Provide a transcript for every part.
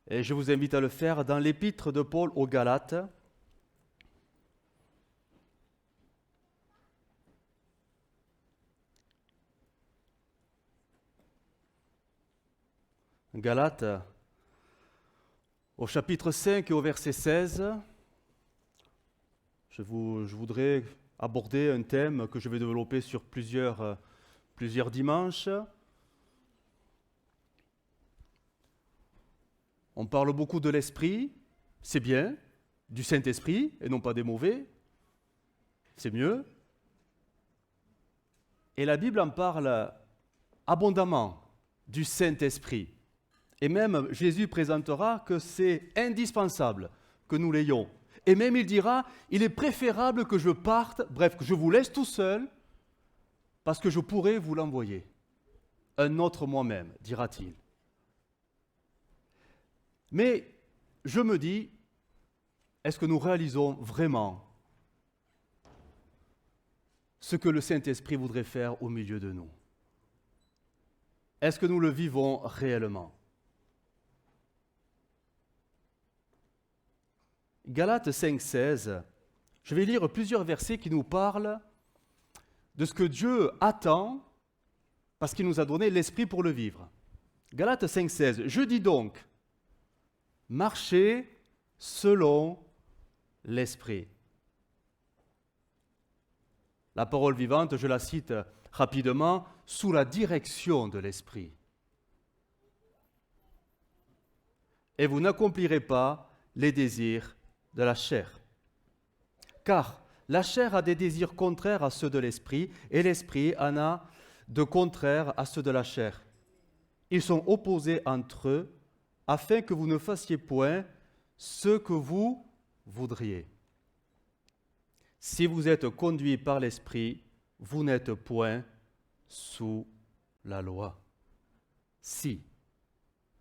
Et je vous invite à le faire dans l'épître de Paul aux Galates. Galates, au chapitre 5 et au verset 16, je voudrais aborder un thème que je vais développer sur plusieurs dimanches. On parle beaucoup de l'esprit, c'est bien, du Saint-Esprit et non pas des mauvais, c'est mieux. Et la Bible en parle abondamment du Saint-Esprit. Et même Jésus présentera que c'est indispensable que nous l'ayons. Et même il dira, il est préférable que je parte, bref, que je vous laisse tout seul, parce que je pourrais vous l'envoyer. Un autre moi-même, dira-t-il. Mais je me dis, est-ce que nous réalisons vraiment ce que le Saint-Esprit voudrait faire au milieu de nous? Est-ce que nous le vivons réellement? Galates 5,16, je vais lire plusieurs versets qui nous parlent de ce que Dieu attend parce qu'il nous a donné l'Esprit pour le vivre. Galates 5,16, je dis donc, marchez selon l'Esprit. La parole vivante, je la cite rapidement, sous la direction de l'Esprit. Et vous n'accomplirez pas les désirs de la chair. Car la chair a des désirs contraires à ceux de l'esprit, et l'esprit en a de contraires à ceux de la chair. Ils sont opposés entre eux, afin que vous ne fassiez point ce que vous voudriez. Si vous êtes conduits par l'esprit, vous n'êtes point sous la loi. Si,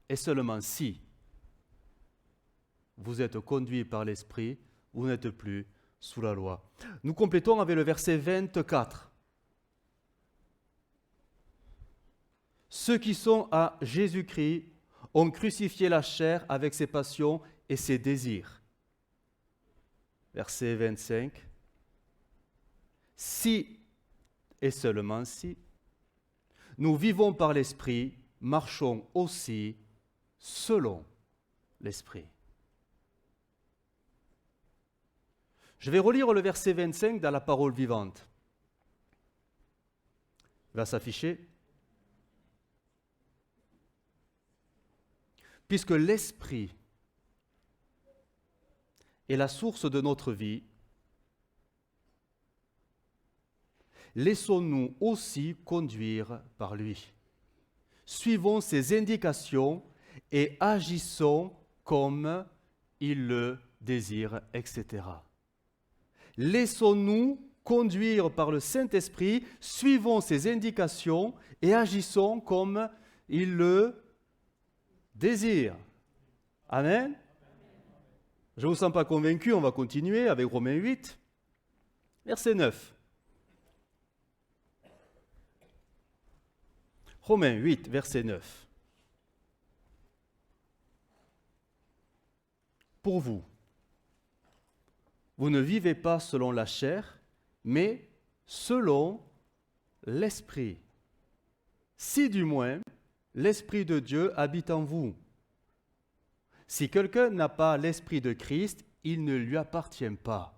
et seulement si, vous êtes conduits par l'Esprit, vous n'êtes plus sous la loi. Nous complétons avec le verset 24. Ceux qui sont à Jésus-Christ ont crucifié la chair avec ses passions et ses désirs. Verset 25. Si, et seulement si, nous vivons par l'Esprit, marchons aussi selon l'Esprit. Je vais relire le verset 25 dans la parole vivante. Il va s'afficher. Puisque l'Esprit est la source de notre vie, laissons-nous aussi conduire par lui. Suivons ses indications et agissons comme il le désire, etc. Laissons-nous conduire par le Saint-Esprit, suivons ses indications et agissons comme il le désire. Amen. Je ne vous sens pas convaincu, on va continuer avec Romains 8, verset 9. Romains 8, verset 9. Pour vous, vous ne vivez pas selon la chair, mais selon l'Esprit. Si du moins, l'Esprit de Dieu habite en vous. Si quelqu'un n'a pas l'Esprit de Christ, il ne lui appartient pas.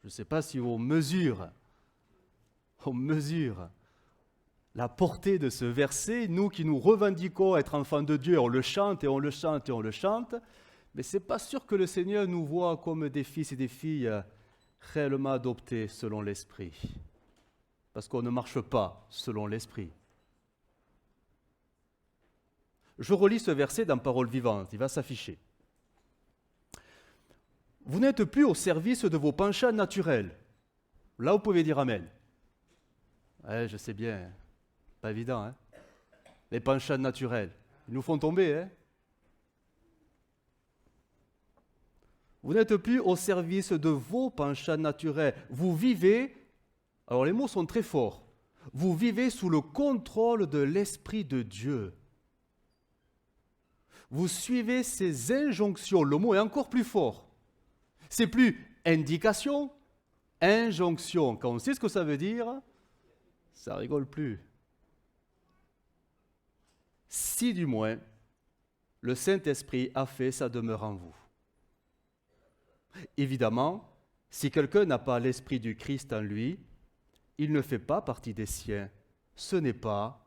Je ne sais pas si on mesure la portée de ce verset, nous qui nous revendiquons être enfants de Dieu, on le chante et on le chante et on le chante, mais ce n'est pas sûr que le Seigneur nous voit comme des fils et des filles réellement adoptés selon l'Esprit, parce qu'on ne marche pas selon l'Esprit. Je relis ce verset dans Parole vivante, il va s'afficher. Vous n'êtes plus au service de vos penchants naturels. Là, vous pouvez dire Amen. Ouais, je sais bien, pas évident, hein. Les penchants naturels, ils nous font tomber, hein. Vous n'êtes plus au service de vos penchants naturels. Vous vivez, alors les mots sont très forts, vous vivez sous le contrôle de l'Esprit de Dieu. vous suivez ses injonctions. Le mot est encore plus fort. C'est plus indication, injonction. Quand on sait ce que ça veut dire, ça rigole plus. Si du moins, le Saint-Esprit a fait sa demeure en vous. Évidemment, si quelqu'un n'a pas l'Esprit du Christ en lui, il ne fait pas partie des siens. Ce n'est pas...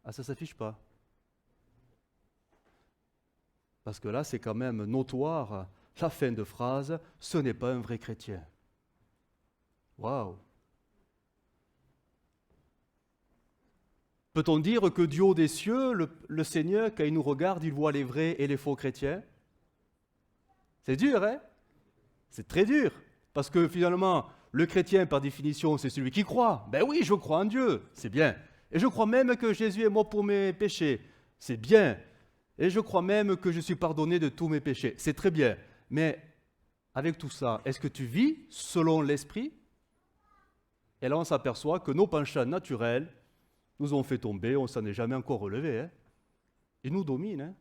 Ah, ça ne s'affiche pas. Parce que là, c'est quand même notoire, la fin de phrase, ce n'est pas un vrai chrétien. Waouh! Peut-on dire que du haut des cieux, le Seigneur, quand il nous regarde, il voit les vrais et les faux chrétiens? C'est dur, hein? C'est très dur. Parce que finalement, le chrétien, par définition, c'est celui qui croit. Ben oui, je crois en Dieu, c'est bien. Et je crois même que Jésus est mort pour mes péchés, c'est bien. Et je crois même que je suis pardonné de tous mes péchés, c'est très bien. Mais avec tout ça, est-ce que tu vis selon l'Esprit? Et là, on s'aperçoit que nos penchants naturels nous ont fait tomber, on ne s'en est jamais encore relevé. Hein. Ils nous dominent. Hein.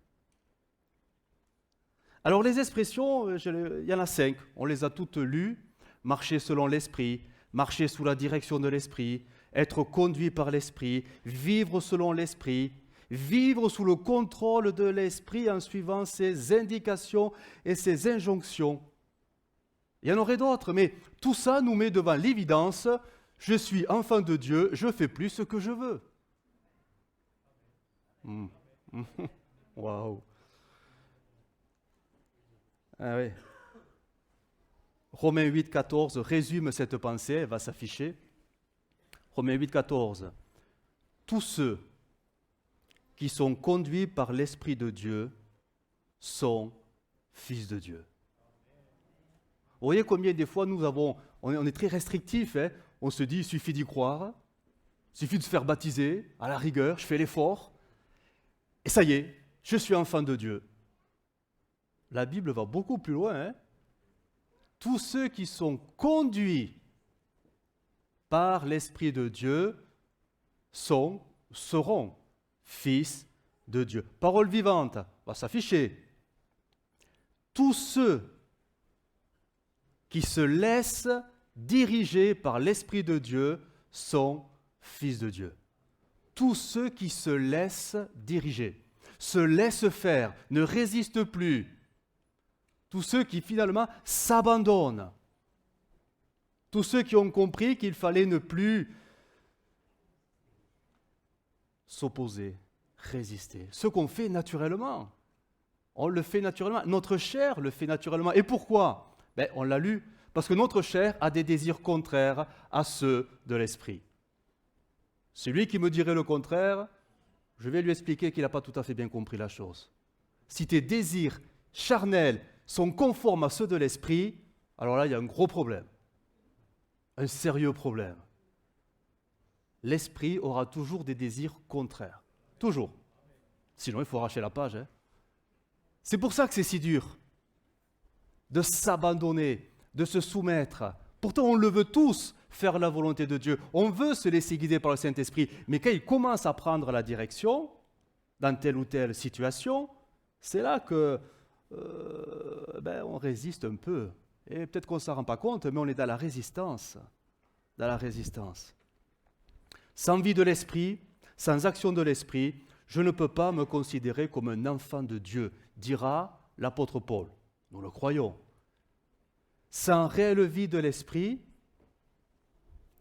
Alors les expressions, il y en a 5, on les a toutes lues. Marcher selon l'Esprit, marcher sous la direction de l'Esprit, être conduit par l'Esprit, vivre selon l'Esprit, vivre sous le contrôle de l'Esprit en suivant ses indications et ses injonctions. Il y en aurait d'autres, mais tout ça nous met devant l'évidence, je suis enfant de Dieu, je fais plus ce que je veux. Waouh! Ah oui. Romains 8, 14 résume cette pensée, elle va s'afficher. Romains 8, 14. Tous ceux qui sont conduits par l'Esprit de Dieu sont fils de Dieu. Vous voyez combien des fois on est très restrictif, hein? On se dit il suffit d'y croire, il suffit de se faire baptiser, à la rigueur, je fais l'effort, et ça y est, je suis enfant de Dieu. La Bible va beaucoup plus loin. Hein? Tous ceux qui sont conduits par l'Esprit de Dieu seront fils de Dieu. Parole vivante, va s'afficher. Tous ceux qui se laissent diriger par l'Esprit de Dieu sont fils de Dieu. Tous ceux qui se laissent diriger, se laissent faire, ne résistent plus. Tous ceux qui finalement s'abandonnent. Tous ceux qui ont compris qu'il fallait ne plus s'opposer, résister. Ce qu'on fait naturellement. On le fait naturellement. Notre chair le fait naturellement. Et pourquoi? On l'a lu. Parce que notre chair a des désirs contraires à ceux de l'esprit. Celui qui me dirait le contraire, je vais lui expliquer qu'il n'a pas tout à fait bien compris la chose. Si tes désirs charnels sont conformes à ceux de l'esprit, alors là, il y a un gros problème. Un sérieux problème. L'esprit aura toujours des désirs contraires. Toujours. Sinon, il faut arracher la page. Hein. C'est pour ça que c'est si dur de s'abandonner, de se soumettre. Pourtant, on le veut tous, faire la volonté de Dieu. On veut se laisser guider par le Saint-Esprit. Mais quand il commence à prendre la direction, dans telle ou telle situation, c'est là que on résiste un peu. Et peut-être qu'on ne s'en rend pas compte, mais on est dans la résistance. Dans la résistance. Sans vie de l'Esprit, sans action de l'Esprit, je ne peux pas me considérer comme un enfant de Dieu, dira l'apôtre Paul. Nous le croyons. Sans réelle vie de l'Esprit,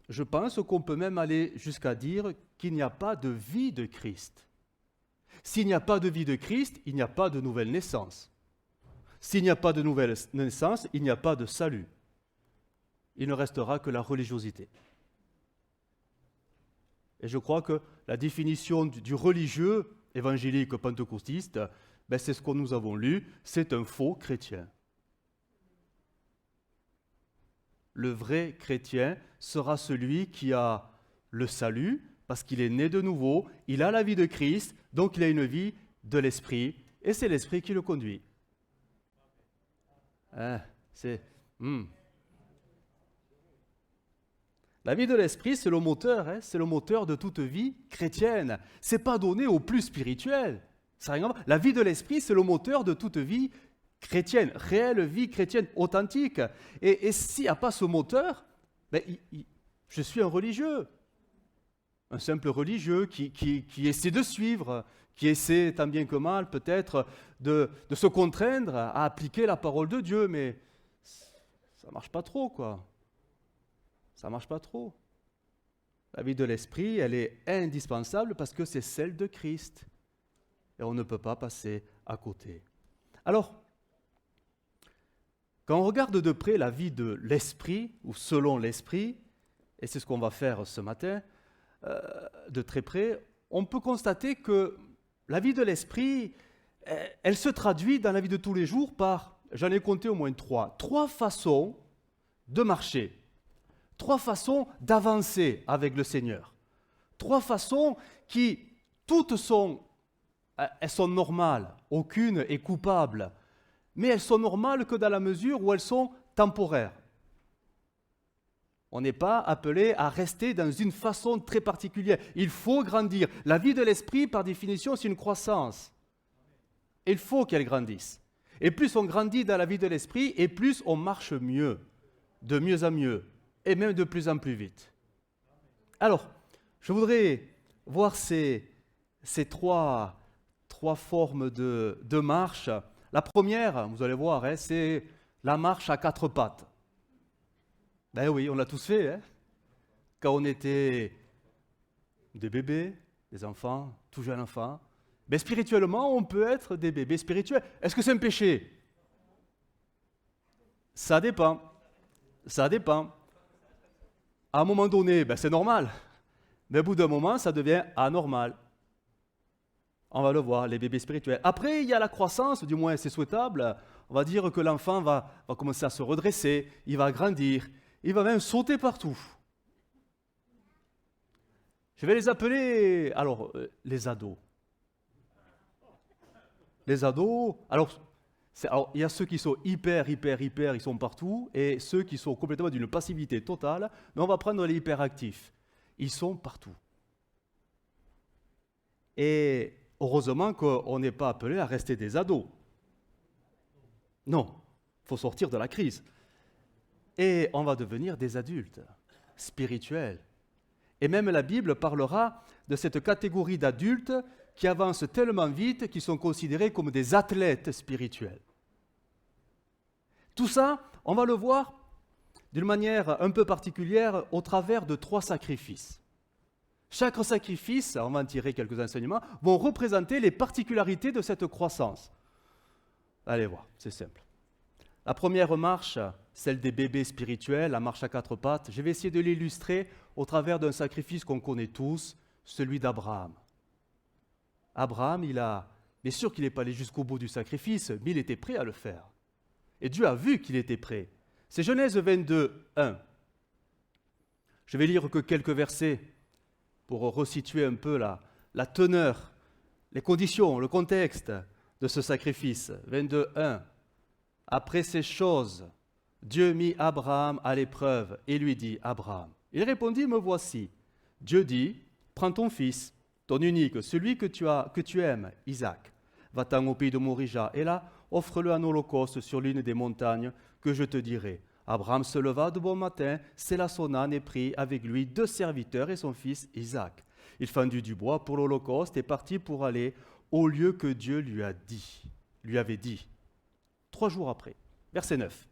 je pense qu'on peut même aller jusqu'à dire qu'il n'y a pas de vie de Christ. S'il n'y a pas de vie de Christ, il n'y a pas de nouvelle naissance. S'il n'y a pas de nouvelle naissance, il n'y a pas de salut. Il ne restera que la religiosité. Et je crois que la définition du religieux évangélique pentecôtiste, c'est ce que nous avons lu, c'est un faux chrétien. Le vrai chrétien sera celui qui a le salut, parce qu'il est né de nouveau, il a la vie de Christ, donc il a une vie de l'Esprit, et c'est l'Esprit qui le conduit. La vie de l'Esprit, c'est le moteur, c'est le moteur de toute vie chrétienne. Ce n'est pas donné aux plus spirituels, Ça n'a rien à voir. La vie de l'esprit, c'est le moteur de toute vie chrétienne, réelle vie chrétienne, authentique. Et s'il n'y a pas ce moteur, ben, je suis un religieux. Un simple religieux qui essaie de suivre, qui essaie tant bien que mal peut-être de se contraindre à appliquer la parole de Dieu, mais ça ne marche pas trop, quoi. Ça ne marche pas trop. La vie de l'esprit, elle est indispensable parce que c'est celle de Christ. Et on ne peut pas passer à côté. Alors, quand on regarde de près la vie de l'esprit, ou selon l'esprit, et c'est ce qu'on va faire ce matin, de très près, on peut constater que la vie de l'esprit, elle se traduit dans la vie de tous les jours par, j'en ai compté au moins trois façons de marcher, trois façons d'avancer avec le Seigneur, trois façons qui, elles sont normales, aucune est coupable, mais elles sont normales que dans la mesure où elles sont temporaires. On n'est pas appelé à rester dans une façon très particulière. Il faut grandir. La vie de l'esprit, par définition, c'est une croissance. Il faut qu'elle grandisse. Et plus on grandit dans la vie de l'esprit, et plus on marche mieux, de mieux en mieux, et même de plus en plus vite. Alors, je voudrais voir ces trois formes de marche. La première, vous allez voir, c'est la marche à quatre pattes. Ben oui, on l'a tous fait, hein. Quand on était des bébés, des enfants, tout jeunes enfants. Ben spirituellement, on peut être des bébés spirituels. Est-ce que c'est un péché? Ça dépend. Ça dépend. À un moment donné, ben c'est normal. Mais au bout d'un moment, ça devient anormal. On va le voir, les bébés spirituels. Après, il y a la croissance, du moins c'est souhaitable. On va dire que l'enfant va commencer à se redresser, il va grandir, il va même sauter partout. Je vais les appeler, les ados. Les ados, alors, il y a ceux qui sont hyper, ils sont partout, et ceux qui sont complètement d'une passivité totale, mais on va prendre les hyperactifs. Ils sont partout. Et heureusement qu'on n'est pas appelé à rester des ados. Non, il faut sortir de la crise. Et on va devenir des adultes spirituels. Et même la Bible parlera de cette catégorie d'adultes qui avancent tellement vite qu'ils sont considérés comme des athlètes spirituels. Tout ça, on va le voir d'une manière un peu particulière au travers de 3 sacrifices. Chaque sacrifice, on va en tirer quelques enseignements, vont représenter les particularités de cette croissance. Allez voir, c'est simple. La première marche, celle des bébés spirituels, la marche à 4 pattes, je vais essayer de l'illustrer au travers d'un sacrifice qu'on connaît tous, celui d'Abraham. Abraham, bien sûr qu'il n'est pas allé jusqu'au bout du sacrifice, mais il était prêt à le faire. Et Dieu a vu qu'il était prêt. C'est Genèse 22, 1. Je vais lire que quelques versets pour resituer un peu la teneur, les conditions, le contexte de ce sacrifice. 22, 1. Après ces choses, Dieu mit Abraham à l'épreuve et lui dit, Abraham. Il répondit, me voici. Dieu dit, prends ton fils, ton unique, celui que tu aimes, Isaac. Va-t'en au pays de Morija, et là, offre-le en holocauste sur l'une des montagnes que je te dirai. Abraham se leva de bon matin, scella son âne et prit avec lui 2 serviteurs et son fils Isaac. Il fendit du bois pour l'holocauste et partit pour aller au lieu que Dieu lui avait dit. 3 jours après, verset 9.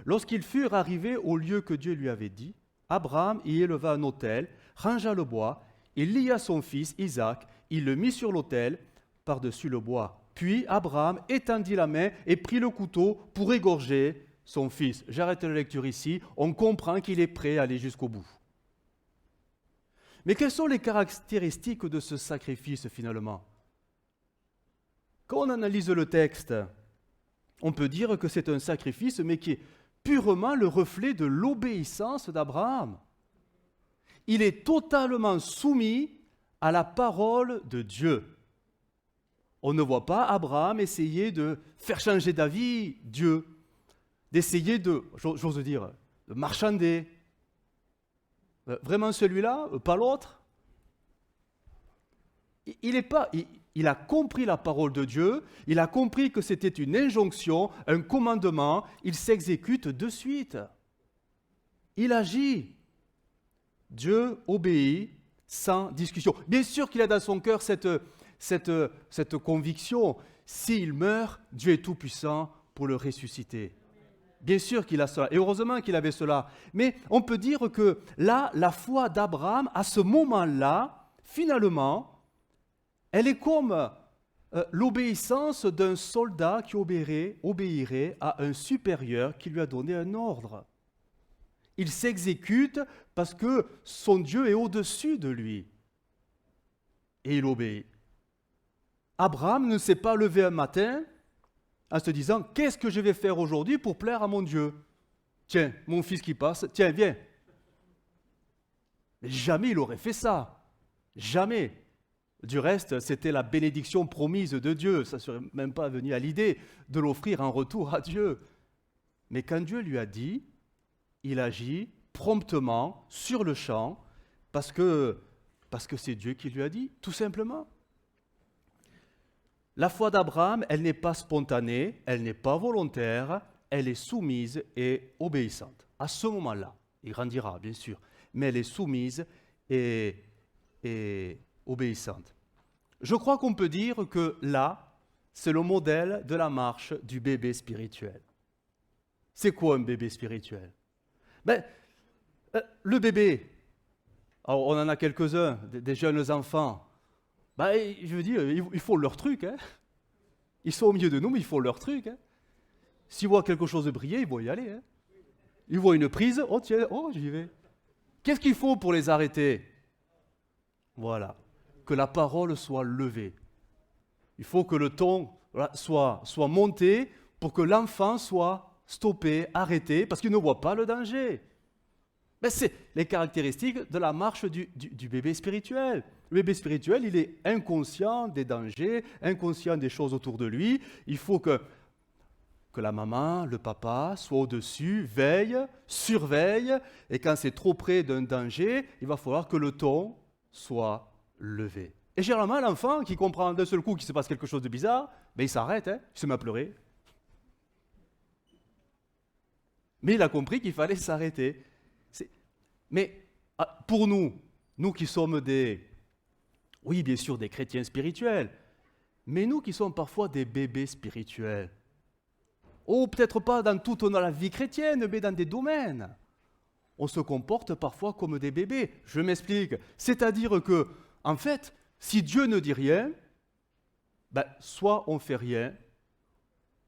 Lorsqu'ils furent arrivés au lieu que Dieu lui avait dit, Abraham y éleva un autel, rangea le bois, il lia son fils Isaac, il le mit sur l'autel par-dessus le bois. Puis Abraham étendit la main et prit le couteau pour égorger son fils. J'arrête la lecture ici, on comprend qu'il est prêt à aller jusqu'au bout. Mais quelles sont les caractéristiques de ce sacrifice finalement? Quand on analyse le texte, on peut dire que c'est un sacrifice, mais qui est purement le reflet de l'obéissance d'Abraham. Il est totalement soumis à la parole de Dieu. On ne voit pas Abraham essayer de faire changer d'avis Dieu, d'essayer j'ose dire, de marchander. Vraiment celui-là, pas l'autre. il a compris la parole de Dieu, il a compris que c'était une injonction, un commandement, il s'exécute de suite. Il agit. Dieu obéit sans discussion. Bien sûr qu'il a dans son cœur cette conviction, s'il meurt, Dieu est tout-puissant pour le ressusciter. Bien sûr qu'il a cela, et heureusement qu'il avait cela. Mais on peut dire que là, la foi d'Abraham, à ce moment-là, finalement, elle est comme l'obéissance d'un soldat qui obéirait à un supérieur qui lui a donné un ordre. Il s'exécute parce que son Dieu est au-dessus de lui. Et il obéit. Abraham ne s'est pas levé un matin en se disant « Qu'est-ce que je vais faire aujourd'hui pour plaire à mon Dieu ?» Tiens, mon fils qui passe, tiens, viens. Mais jamais il aurait fait ça. Jamais. Du reste, c'était la bénédiction promise de Dieu. Ça ne serait même pas venu à l'idée de l'offrir en retour à Dieu. Mais quand Dieu lui a dit, il agit promptement, sur le champ, parce que c'est Dieu qui lui a dit, tout simplement. La foi d'Abraham, elle n'est pas spontanée, elle n'est pas volontaire, elle est soumise et obéissante. À ce moment-là, il grandira, bien sûr, mais elle est soumise et obéissante. Je crois qu'on peut dire que là, c'est le modèle de la marche du bébé spirituel. C'est quoi un bébé spirituel? Le bébé, alors on en a quelques-uns, des jeunes enfants, je veux dire, ils font leur truc. Hein. Ils sont au milieu de nous, mais ils font leur truc. Hein. S'ils voient quelque chose briller, ils vont y aller. Hein. Ils voient une prise, oh tiens, oh j'y vais. Qu'est-ce qu'il faut pour les arrêter? Voilà, que la parole soit levée. Il faut que le ton soit monté pour que l'enfant soit stoppé, arrêté, parce qu'il ne voit pas le danger. Mais c'est les caractéristiques de la marche du bébé spirituel. Le bébé spirituel, il est inconscient des dangers, inconscient des choses autour de lui. Il faut que la maman, le papa soient au-dessus, veillent, surveillent, et quand c'est trop près d'un danger, il va falloir que le ton soit levé. Et généralement, l'enfant qui comprend d'un seul coup qu'il se passe quelque chose de bizarre, il s'arrête, il se met à pleurer. Mais il a compris qu'il fallait s'arrêter. Mais pour nous qui sommes oui bien sûr des chrétiens spirituels, mais nous qui sommes parfois des bébés spirituels, ou peut-être pas dans toute la vie chrétienne, mais dans des domaines, on se comporte parfois comme des bébés. Je m'explique, c'est-à-dire que, en fait, si Dieu ne dit rien, soit on fait rien,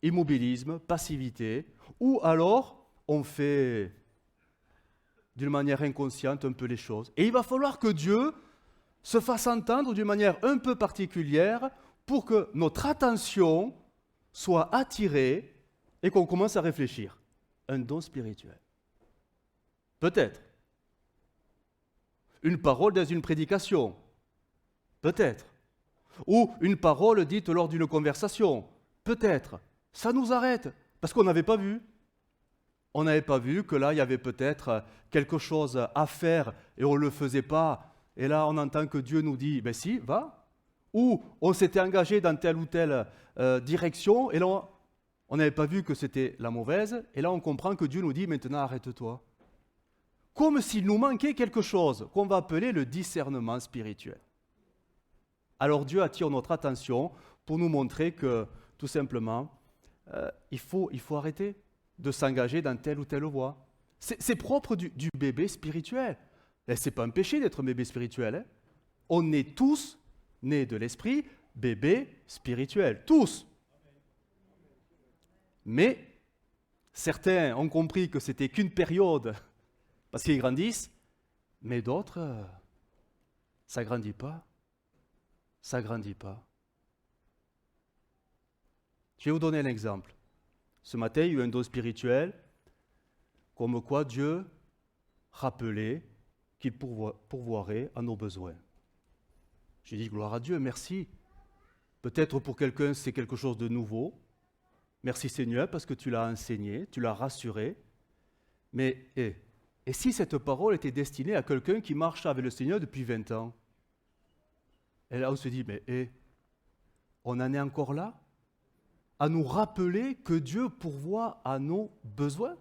immobilisme, passivité, ou alors on fait d'une manière inconsciente un peu les choses. Et il va falloir que Dieu se fasse entendre d'une manière un peu particulière pour que notre attention soit attirée et qu'on commence à réfléchir. Un don spirituel. Peut-être. Une parole dans une prédication. Peut-être. Ou une parole dite lors d'une conversation. Peut-être. Ça nous arrête parce qu'on n'avait pas vu. On n'avait pas vu que là, il y avait peut-être quelque chose à faire et on ne le faisait pas. Et là, on entend que Dieu nous dit, si, va. Ou on s'était engagé dans telle ou telle direction et là, on n'avait pas vu que c'était la mauvaise. Et là, on comprend que Dieu nous dit, maintenant, arrête-toi. Comme s'il nous manquait quelque chose qu'on va appeler le discernement spirituel. Alors Dieu attire notre attention pour nous montrer que, tout simplement, il faut arrêter de s'engager dans telle ou telle voie. C'est propre du bébé spirituel. Et ce n'est pas un péché d'être un bébé spirituel. Hein. On est tous nés de l'esprit, bébés spirituels. Tous. Mais certains ont compris que c'était qu'une période parce qu'ils grandissent, mais d'autres, ça ne grandit pas. Ça ne grandit pas. Je vais vous donner un exemple. Ce matin, il y a eu un don spirituel, comme quoi Dieu rappelait qu'il pourvoirait à nos besoins. J'ai dit gloire à Dieu, merci. Peut-être pour quelqu'un c'est quelque chose de nouveau. Merci Seigneur parce que tu l'as enseigné, tu l'as rassuré. Mais et si cette parole était destinée à quelqu'un qui marche avec le Seigneur depuis 20 ans? Et là, on se dit, mais on en est encore là à nous rappeler que Dieu pourvoit à nos besoins.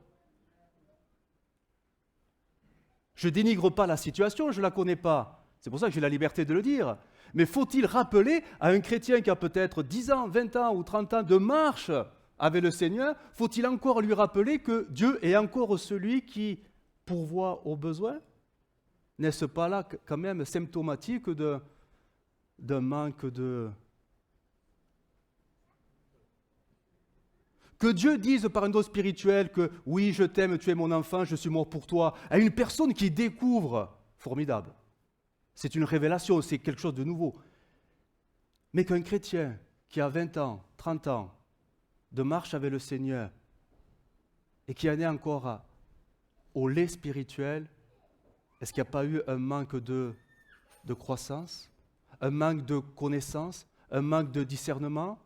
Je dénigre pas la situation, je ne la connais pas. C'est pour ça que j'ai la liberté de le dire. Mais faut-il rappeler à un chrétien qui a peut-être 10 ans, 20 ans ou 30 ans de marche avec le Seigneur, faut-il encore lui rappeler que Dieu est encore celui qui pourvoit aux besoins? N'est-ce pas là quand même symptomatique d'un manque de... Que Dieu dise par un don spirituel que oui, je t'aime, tu es mon enfant, je suis mort pour toi, à une personne qui découvre, formidable. C'est une révélation, c'est quelque chose de nouveau. Mais qu'un chrétien qui a 20 ans, 30 ans, de marche avec le Seigneur, et qui en est encore au lait spirituel, est-ce qu'il n'y a pas eu un manque de croissance, un manque de connaissance, un manque de discernement,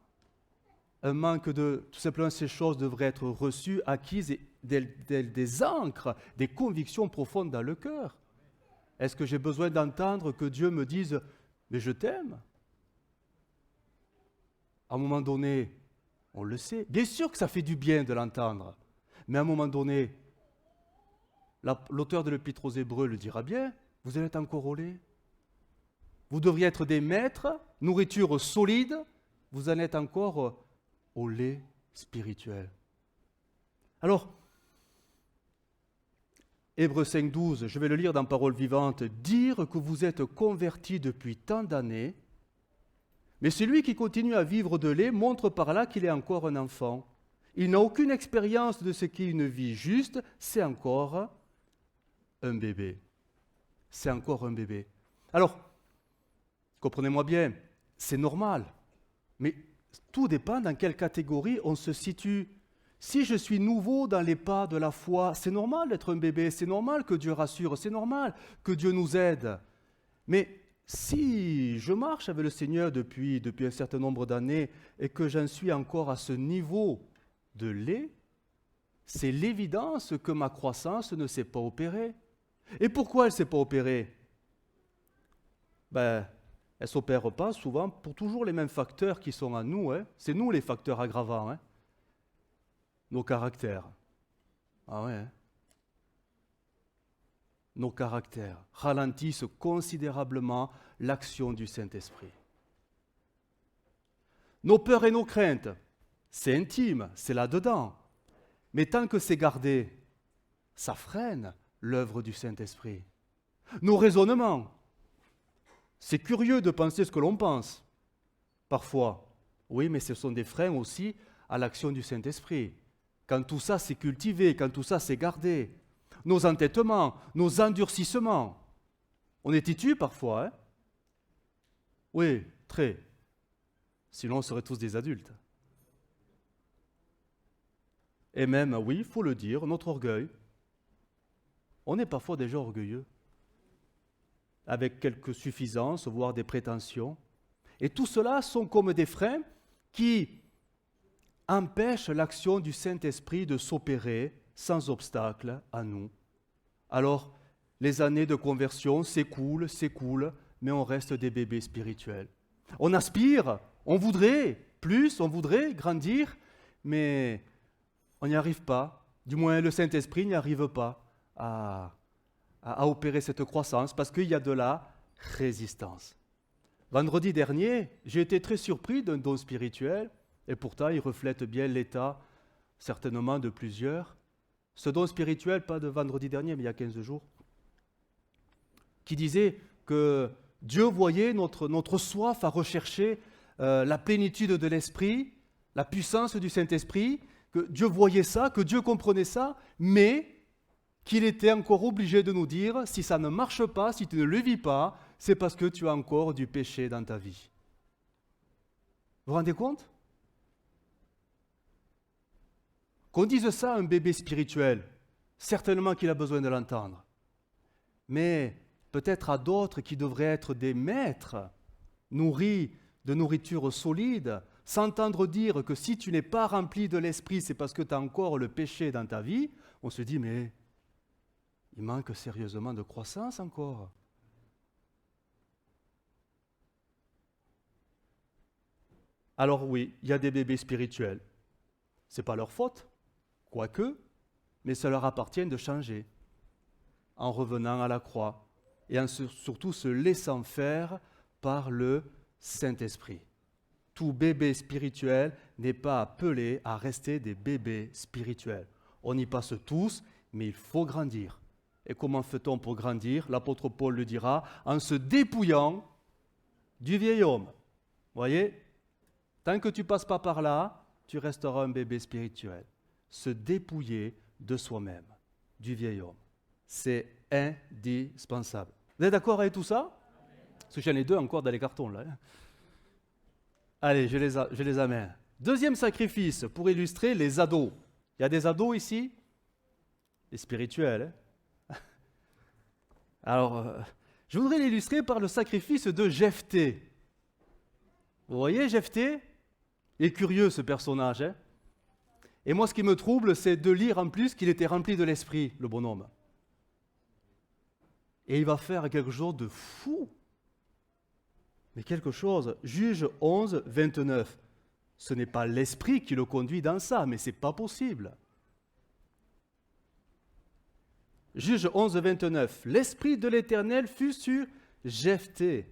un manque de... Tout simplement, ces choses devraient être reçues, acquises, et des ancres, des convictions profondes dans le cœur. Est-ce que j'ai besoin d'entendre que Dieu me dise « mais je t'aime » ? À un moment donné, on le sait. Bien sûr que ça fait du bien de l'entendre, mais à un moment donné, l'auteur de l'Épître aux Hébreux le dira bien, vous allez être encore au lait. Vous devriez être des maîtres, nourriture solide, vous en êtes encore au lait spirituel. Alors, Hébreux 5,12, je vais le lire dans Parole vivante, « Dire que vous êtes convertis depuis tant d'années, mais celui qui continue à vivre de lait montre par là qu'il est encore un enfant. Il n'a aucune expérience de ce qu'est une vie juste, c'est encore un bébé. » C'est encore un bébé. Alors, comprenez-moi bien, c'est normal, mais tout dépend dans quelle catégorie on se situe. Si je suis nouveau dans les pas de la foi, c'est normal d'être un bébé, c'est normal que Dieu rassure, c'est normal que Dieu nous aide. Mais si je marche avec le Seigneur depuis un certain nombre d'années et que j'en suis encore à ce niveau de lait, c'est l'évidence que ma croissance ne s'est pas opérée. Et pourquoi elle ne s'est pas opérée ? Elle ne s'opère pas souvent pour toujours les mêmes facteurs qui sont en nous. C'est nous les facteurs aggravants. Nos caractères. Ah ouais. Nos caractères ralentissent considérablement l'action du Saint-Esprit. Nos peurs et nos craintes, c'est intime, c'est là-dedans. Mais tant que c'est gardé, ça freine l'œuvre du Saint-Esprit. Nos raisonnements, c'est curieux de penser ce que l'on pense, parfois. Oui, mais ce sont des freins aussi à l'action du Saint-Esprit. Quand tout ça c'est cultivé, quand tout ça c'est gardé, nos entêtements, nos endurcissements, on est têtus parfois, Oui, très. Sinon on serait tous des adultes. Et même, oui, il faut le dire, notre orgueil, on est parfois déjà orgueilleux, avec quelques suffisances, voire des prétentions. Et tout cela sont comme des freins qui empêchent l'action du Saint-Esprit de s'opérer sans obstacle à nous. Alors, les années de conversion s'écoulent, mais on reste des bébés spirituels. On aspire, on voudrait plus, on voudrait grandir, mais on n'y arrive pas. Du moins, le Saint-Esprit n'y arrive pas à opérer cette croissance parce qu'il y a de la résistance. Vendredi dernier, j'ai été très surpris d'un don spirituel et pourtant il reflète bien l'état certainement de plusieurs. Ce don spirituel, pas de vendredi dernier, mais il y a 15 jours, qui disait que Dieu voyait notre soif à rechercher la plénitude de l'Esprit, la puissance du Saint-Esprit, que Dieu voyait ça, que Dieu comprenait ça, mais qu'il était encore obligé de nous dire, si ça ne marche pas, si tu ne le vis pas, c'est parce que tu as encore du péché dans ta vie. Vous vous rendez compte ? Qu'on dise ça à un bébé spirituel, certainement qu'il a besoin de l'entendre. Mais peut-être à d'autres qui devraient être des maîtres, nourris de nourriture solide, s'entendre dire que si tu n'es pas rempli de l'esprit, c'est parce que tu as encore le péché dans ta vie, on se dit, mais il manque sérieusement de croissance encore. Alors oui, il y a des bébés spirituels. Ce n'est pas leur faute, quoique, mais ça leur appartient de changer en revenant à la croix et en surtout se laissant faire par le Saint-Esprit. Tout bébé spirituel n'est pas appelé à rester des bébés spirituels. On y passe tous, mais il faut grandir. Et comment fait-on pour grandir? L'apôtre Paul le dira, en se dépouillant du vieil homme. Vous voyez? Tant que tu ne passes pas par là, tu resteras un bébé spirituel. Se dépouiller de soi-même, du vieil homme. C'est indispensable. Vous êtes d'accord avec tout ça? Parce que j'en ai deux encore dans les cartons là. Allez, je les amène. Deuxième sacrifice pour illustrer les ados. Il y a des ados ici? Les spirituels. Alors, je voudrais l'illustrer par le sacrifice de Jephthé. Vous voyez Jephthé? Il est curieux ce personnage. Et moi, ce qui me trouble, c'est de lire en plus qu'il était rempli de l'esprit, le bonhomme. Et il va faire quelque chose de fou. Mais quelque chose, Juge 11, 29. Ce n'est pas l'esprit qui le conduit dans ça, mais ce n'est pas possible. Juge 11, 29. L'esprit de l'Éternel fut sur Jephthé.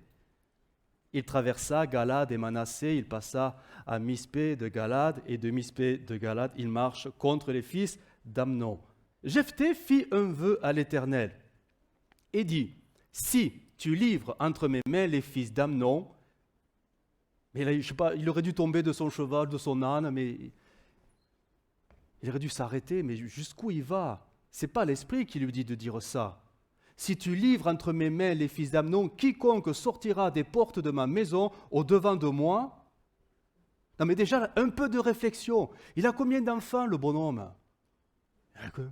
Il traversa Galade et Manassé, il passa à Mispé de Galade, et de Mispé de Galade, il marche contre les fils d'Amnon. Jephthé fit un vœu à l'Éternel et dit, si tu livres entre mes mains les fils d'Amnon, mais là, je sais pas, il aurait dû tomber de son cheval, de son âne, mais il aurait dû s'arrêter, mais jusqu'où il va? Ce n'est pas l'esprit qui lui dit de dire ça. Si tu livres entre mes mains les fils d'Amnon, quiconque sortira des portes de ma maison au-devant de moi. Non mais déjà, un peu de réflexion. Il a combien d'enfants, le bonhomme? Il a que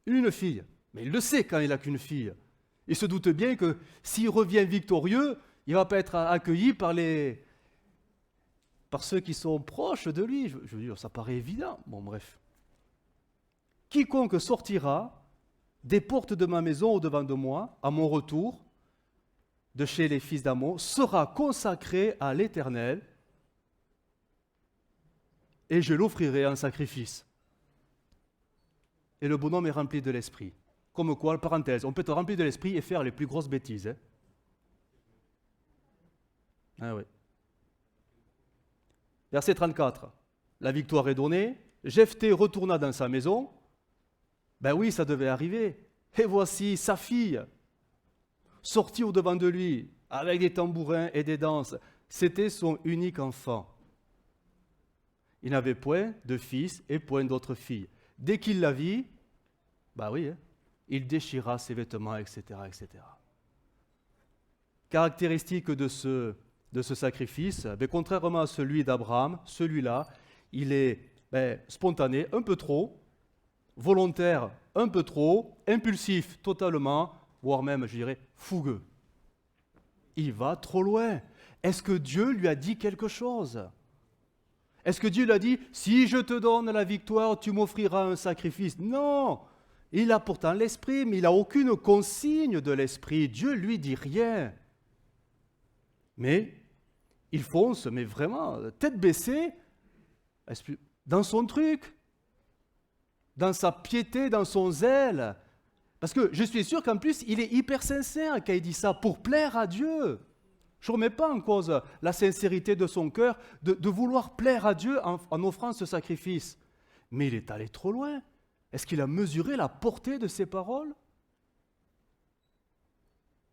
une fille. Mais il le sait quand il n'a qu'une fille. Il se doute bien que s'il revient victorieux, il ne va pas être accueilli par ceux qui sont proches de lui. Je veux dire, ça paraît évident. Bon, bref. Quiconque sortira des portes de ma maison au-devant de moi, à mon retour, de chez les fils d'Amon, sera consacré à l'Éternel, et je l'offrirai en sacrifice. Et le bonhomme est rempli de l'esprit. Comme quoi, parenthèse, on peut être rempli de l'esprit et faire les plus grosses bêtises. Ah oui. Verset 34. La victoire est donnée. Jephthé retourna dans sa maison. Ben oui, ça devait arriver. Et voici sa fille, sortie au-devant de lui, avec des tambourins et des danses. C'était son unique enfant. Il n'avait point de fils et point d'autre fille. Dès qu'il la vit, ben oui, il déchira ses vêtements, etc., etc. Caractéristique de ce sacrifice, contrairement à celui d'Abraham, celui-là, il est spontané, un peu trop, volontaire, un peu trop, impulsif, totalement, voire même, je dirais, fougueux. Il va trop loin. Est-ce que Dieu lui a dit quelque chose? Est-ce que Dieu lui a dit, si je te donne la victoire, tu m'offriras un sacrifice? Non! Il a pourtant l'esprit, mais il n'a aucune consigne de l'esprit. Dieu lui dit rien. Mais il fonce, mais vraiment, tête baissée, dans son truc, dans sa piété, dans son zèle. Parce que je suis sûr qu'en plus, il est hyper sincère quand il dit ça, pour plaire à Dieu. Je ne remets pas en cause la sincérité de son cœur, de vouloir plaire à Dieu en offrant ce sacrifice. Mais il est allé trop loin. Est-ce qu'il a mesuré la portée de ses paroles?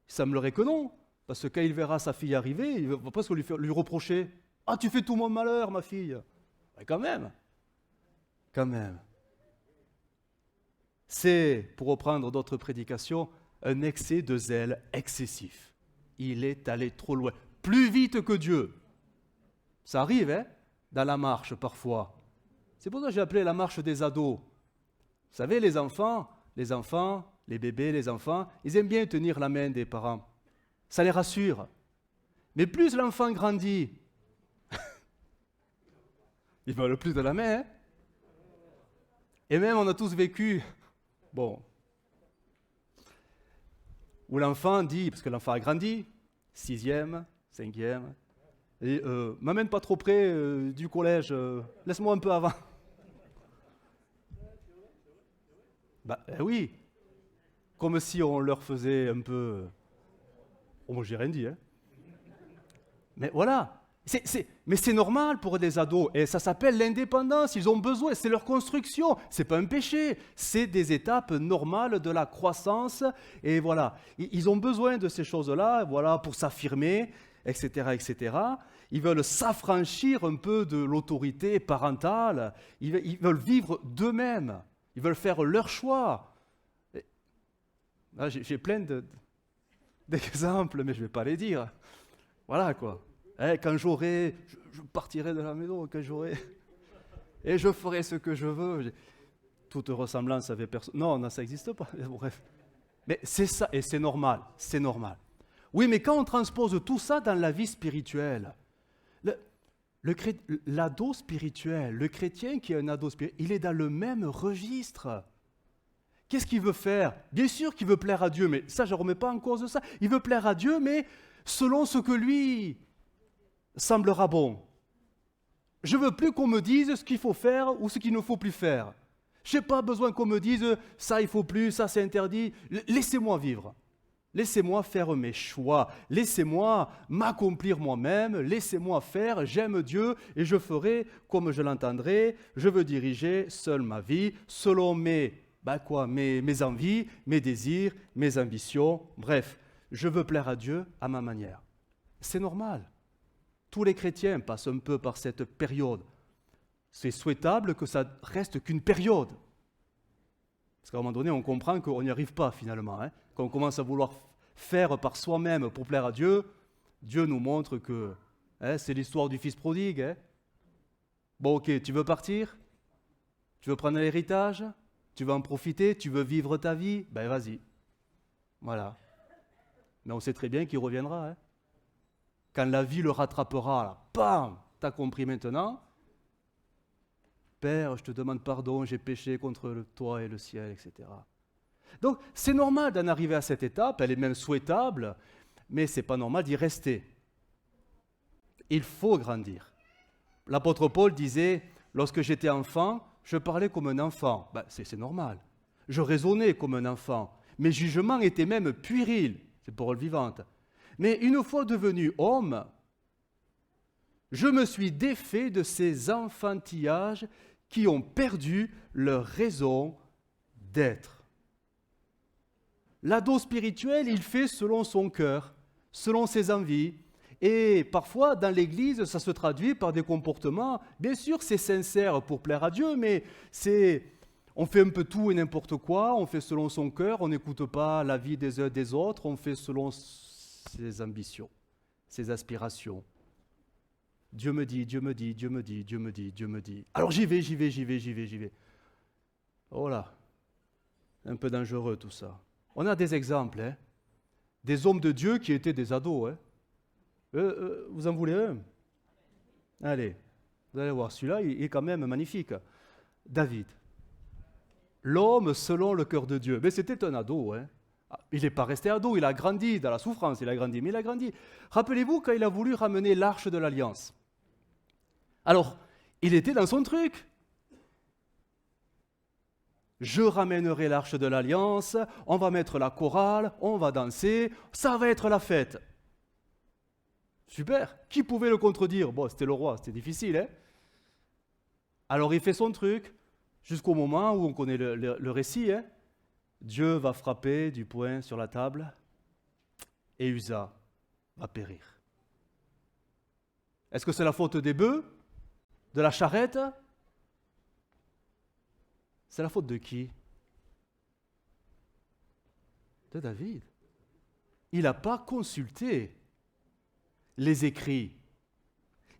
Il semblerait que non. Parce que quand il verra sa fille arriver, il va presque lui reprocher « Ah, tu fais tout mon malheur, ma fille !» Mais quand même. C'est, pour reprendre d'autres prédications, un excès de zèle excessif. Il est allé trop loin, plus vite que Dieu. Ça arrive, dans la marche parfois. C'est pour ça que j'ai appelé la marche des ados. Vous savez, les enfants, les bébés, les enfants, ils aiment bien tenir la main des parents. Ça les rassure. Mais plus l'enfant grandit, il veut le plus de la main. Et même, on a tous vécu, où l'enfant dit, parce que l'enfant a grandi, 6e, 5e, Et m'amène pas trop près du collège, laisse-moi un peu avant. Oui, comme si on leur faisait un peu... Oh, moi j'ai rien dit, hein. Mais voilà, mais c'est normal pour des ados, et ça s'appelle l'indépendance, ils ont besoin, c'est leur construction, c'est pas un péché, c'est des étapes normales de la croissance, et voilà, ils ont besoin de ces choses-là, voilà, pour s'affirmer, etc., etc. Ils veulent s'affranchir un peu de l'autorité parentale, ils veulent vivre d'eux-mêmes, ils veulent faire leur choix. Là, j'ai plein d'exemples, mais je ne vais pas les dire. Voilà quoi. Quand j'aurai, je partirai de la maison, quand j'aurai, et je ferai ce que je veux. Toute ressemblance avec personne. Non, non, ça n'existe pas. Bref. Mais c'est ça, et c'est normal, c'est normal. Oui, mais quand on transpose tout ça dans la vie spirituelle, l'ado spirituel, le chrétien qui est un ado spirituel, il est dans le même registre. Qu'est-ce qu'il veut faire? Bien sûr qu'il veut plaire à Dieu, mais ça, je ne remets pas en cause ça. Il veut plaire à Dieu, mais selon ce que lui semblera bon. Je ne veux plus qu'on me dise ce qu'il faut faire ou ce qu'il ne faut plus faire. Je n'ai pas besoin qu'on me dise ça, il ne faut plus, ça, c'est interdit. Laissez-moi vivre. Laissez-moi faire mes choix. Laissez-moi m'accomplir moi-même. Laissez-moi faire. J'aime Dieu et je ferai comme je l'entendrai. Je veux diriger seul ma vie selon mes envies, mes désirs, mes ambitions. Bref, je veux plaire à Dieu à ma manière. C'est normal. Tous les chrétiens passent un peu par cette période. C'est souhaitable que ça reste qu'une période. Parce qu'à un moment donné, on comprend qu'on n'y arrive pas finalement. Quand on commence à vouloir faire par soi-même pour plaire à Dieu, Dieu nous montre que c'est l'histoire du fils prodigue. Bon, ok, tu veux partir? Tu veux prendre l'héritage? Tu veux en profiter? Tu veux vivre ta vie? Ben vas-y. Voilà. Mais on sait très bien qu'il reviendra. Quand la vie le rattrapera, là, bam, t'as compris maintenant? Père, je te demande pardon, j'ai péché contre toi et le ciel, etc. Donc c'est normal d'en arriver à cette étape, elle est même souhaitable, mais ce n'est pas normal d'y rester. Il faut grandir. L'apôtre Paul disait, lorsque j'étais enfant, je parlais comme un enfant. C'est normal. Je raisonnais comme un enfant. Mes jugements étaient même puérils, c'est parole vivante. Mais une fois devenu homme, je me suis défait de ces enfantillages qui ont perdu leur raison d'être. L'ado spirituel, il fait selon son cœur, selon ses envies. Et parfois, dans l'Église, ça se traduit par des comportements. Bien sûr, c'est sincère pour plaire à Dieu, mais on fait un peu tout et n'importe quoi, on fait selon son cœur, on n'écoute pas l'avis des uns des autres, on fait selon ses ambitions, ses aspirations. Dieu me dit, Dieu me dit, Dieu me dit, Dieu me dit, Dieu me dit. Alors j'y vais. Oh là, un peu dangereux tout ça. On a des exemples, des hommes de Dieu qui étaient des ados. Vous en voulez un? Allez, vous allez voir, celui-là, il est quand même magnifique. David, l'homme selon le cœur de Dieu. Mais c'était un ado. Il n'est pas resté ado, il a grandi dans la souffrance, mais il a grandi. Rappelez-vous quand il a voulu ramener l'arche de l'Alliance. Alors, il était dans son truc. Je ramènerai l'arche de l'Alliance, on va mettre la chorale, on va danser, ça va être la fête. Super. Qui pouvait le contredire? Bon, c'était le roi, c'était difficile. Alors il fait son truc, jusqu'au moment où on connaît le récit. Dieu va frapper du poing sur la table et Uza va périr. Est-ce que c'est la faute des bœufs? De la charrette? C'est la faute de qui? De David. Il n'a pas consulté les écrits.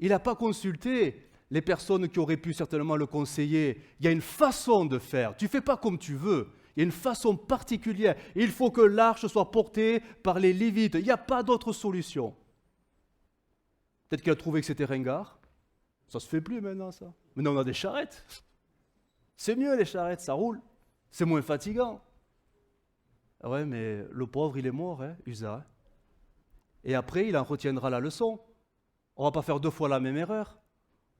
Il n'a pas consulté les personnes qui auraient pu certainement le conseiller. Il y a une façon de faire. Tu ne fais pas comme tu veux. Il y a une façon particulière. Il faut que l'arche soit portée par les Lévites. Il n'y a pas d'autre solution. Peut-être qu'il a trouvé que c'était ringard. Ça ne se fait plus maintenant, ça. Maintenant, on a des charrettes. C'est mieux, les charrettes, ça roule. C'est moins fatigant. Ouais, mais le pauvre, il est mort, Uza. Et après, il en retiendra la leçon. On ne va pas faire 2 fois la même erreur.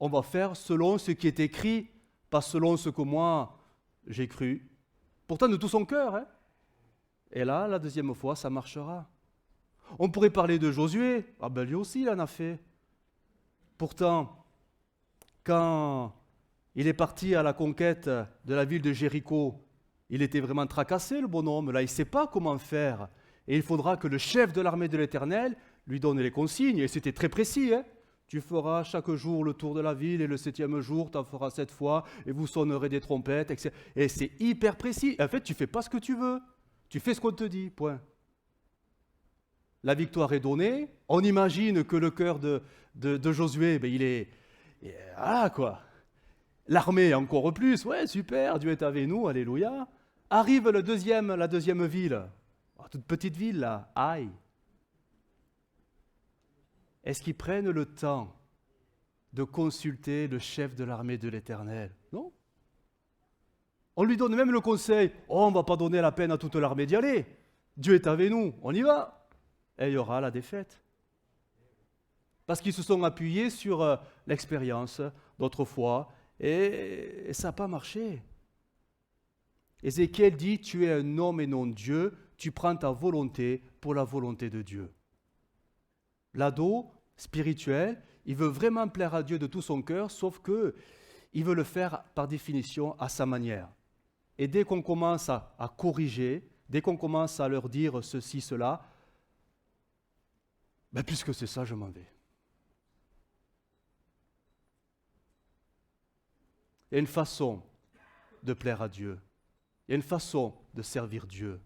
On va faire selon ce qui est écrit, pas selon ce que moi j'ai cru. Pourtant de tout son cœur. Hein. Et là, la 2e fois, ça marchera. On pourrait parler de Josué. Ah ben lui aussi, il en a fait. Pourtant, quand il est parti à la conquête de la ville de Jéricho, il était vraiment tracassé, le bonhomme. Là, il ne sait pas comment faire. Et il faudra que le chef de l'armée de l'Éternel lui donne les consignes. Et c'était très précis. Hein. Tu feras chaque jour le tour de la ville et le 7e jour, tu en feras 7 fois et vous sonnerez des trompettes, etc. Et c'est hyper précis. En fait, tu ne fais pas ce que tu veux. Tu fais ce qu'on te dit, point. La victoire est donnée. On imagine que le cœur de Josué, ben, il est... Ah, quoi. L'armée encore plus. Ouais, super, Dieu est avec nous, alléluia. Arrive la deuxième ville. Oh, toute petite ville, là. Aïe. Est-ce qu'ils prennent le temps de consulter le chef de l'armée de l'Éternel? Non. On lui donne même le conseil. Oh, on ne va pas donner la peine à toute l'armée d'y aller. Dieu est avec nous, on y va. Et il y aura la défaite. Parce qu'ils se sont appuyés sur l'expérience d'autrefois et ça n'a pas marché. Ézéchiel dit, tu es un homme et non Dieu, tu prends ta volonté pour la volonté de Dieu. L'ado spirituel, il veut vraiment plaire à Dieu de tout son cœur, sauf qu'il veut le faire par définition à sa manière. Et dès qu'on commence à corriger, dès qu'on commence à leur dire ceci, cela, ben puisque c'est ça, je m'en vais. Il y a une façon de plaire à Dieu. Il y a une façon de servir Dieu.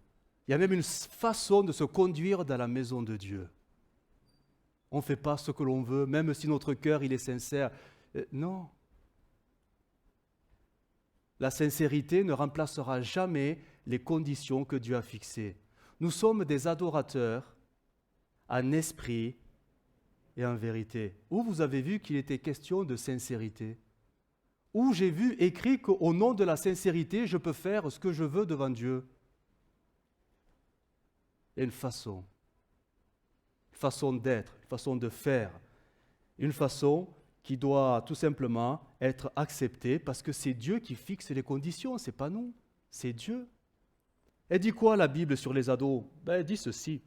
Il y a même une façon de se conduire dans la maison de Dieu. On ne fait pas ce que l'on veut, même si notre cœur il est sincère. Non. La sincérité ne remplacera jamais les conditions que Dieu a fixées. Nous sommes des adorateurs en esprit et en vérité. Où vous avez vu qu'il était question de sincérité? Où j'ai vu écrit qu'au nom de la sincérité, je peux faire ce que je veux devant Dieu? Il y a une façon d'être, une façon de faire, une façon qui doit tout simplement être acceptée parce que c'est Dieu qui fixe les conditions, ce n'est pas nous, c'est Dieu. Elle dit quoi la Bible sur les ados? Elle dit ceci,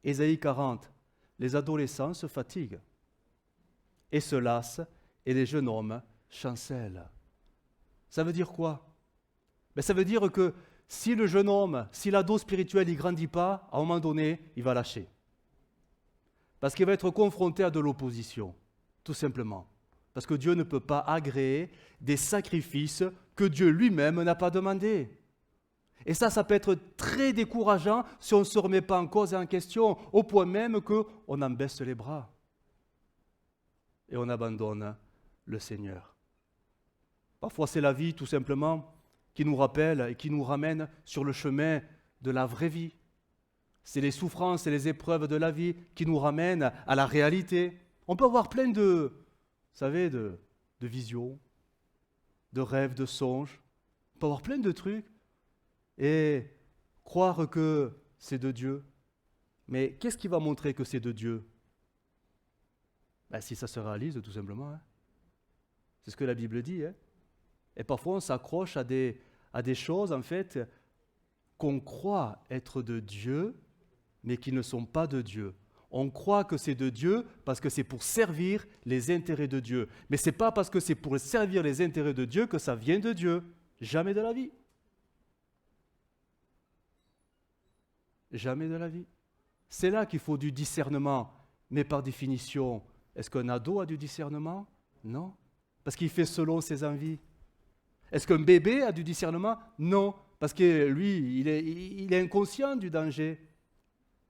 Ésaïe 40, les adolescents se fatiguent et se lassent et les jeunes hommes chancellent. Ça veut dire quoi? Ça veut dire que si le jeune homme, si l'ado spirituel, il ne grandit pas, à un moment donné, il va lâcher. Parce qu'il va être confronté à de l'opposition, tout simplement. Parce que Dieu ne peut pas agréer des sacrifices que Dieu lui-même n'a pas demandés. Et ça peut être très décourageant si on ne se remet pas en cause et en question, au point même qu'on en baisse les bras. Et on abandonne le Seigneur. Parfois, c'est la vie, tout simplement, qui nous rappelle et qui nous ramène sur le chemin de la vraie vie. C'est les souffrances et les épreuves de la vie qui nous ramènent à la réalité. On peut avoir plein de visions, de rêves, de songes. On peut avoir plein de trucs et croire que c'est de Dieu. Mais qu'est-ce qui va montrer que c'est de Dieu? Si ça se réalise, tout simplement. Hein. C'est ce que la Bible dit. Hein. Et parfois, on s'accroche à des choses, en fait, qu'on croit être de Dieu, mais qui ne sont pas de Dieu. On croit que c'est de Dieu parce que c'est pour servir les intérêts de Dieu. Mais ce n'est pas parce que c'est pour servir les intérêts de Dieu que ça vient de Dieu. Jamais de la vie. Jamais de la vie. C'est là qu'il faut du discernement. Mais par définition, est-ce qu'un ado a du discernement? Non. Parce qu'il fait selon ses envies. Est-ce qu'un bébé a du discernement? Non. Parce que lui, il est inconscient du danger.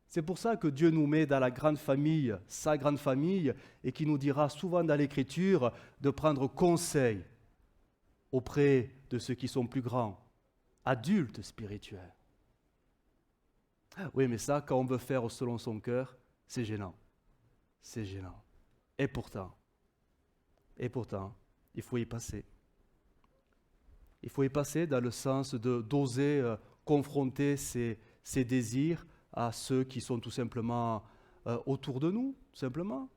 C'est pour ça que Dieu nous met dans la grande famille, sa grande famille, et qui nous dira souvent dans l'Écriture de prendre conseil auprès de ceux qui sont plus grands, adultes spirituels. Oui, mais ça, quand on veut faire selon son cœur, c'est gênant. C'est gênant. Et pourtant, il faut y passer. Il faut y passer dans le sens d'oser confronter ses désirs à ceux qui sont tout simplement autour de nous, tout simplement.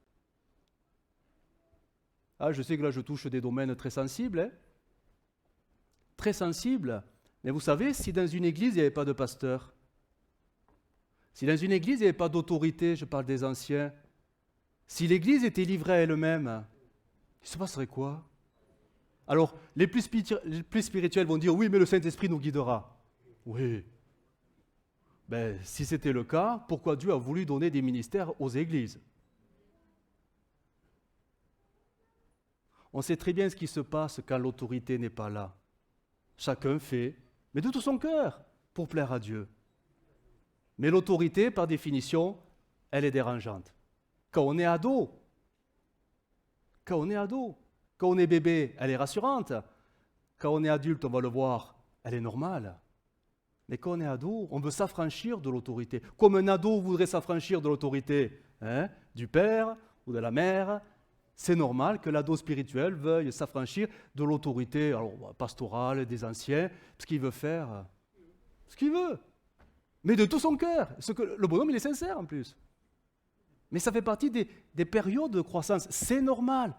Ah, je sais que là, je touche des domaines très sensibles, hein, très sensibles. Mais vous savez, si dans une église, il n'y avait pas de pasteur, si dans une église, il n'y avait pas d'autorité, je parle des anciens, si l'église était livrée à elle-même, il se passerait quoi? Alors, les plus spirituels vont dire, oui, mais le Saint-Esprit nous guidera. Oui. Ben, si c'était le cas, pourquoi Dieu a voulu donner des ministères aux églises? On sait très bien ce qui se passe quand l'autorité n'est pas là. Chacun fait, mais de tout son cœur, pour plaire à Dieu. Mais l'autorité, par définition, elle est dérangeante. Quand on est ado, quand on est bébé, elle est rassurante. Quand on est adulte, on va le voir, elle est normale. Mais quand on est ado, on veut s'affranchir de l'autorité. Comme un ado voudrait s'affranchir de l'autorité du père ou de la mère, c'est normal que l'ado spirituel veuille s'affranchir de l'autorité pastorale des anciens, parce qu'il veut faire ce qu'il veut. Mais de tout son cœur. Le bonhomme, il est sincère en plus. Mais ça fait partie des périodes de croissance. C'est normal.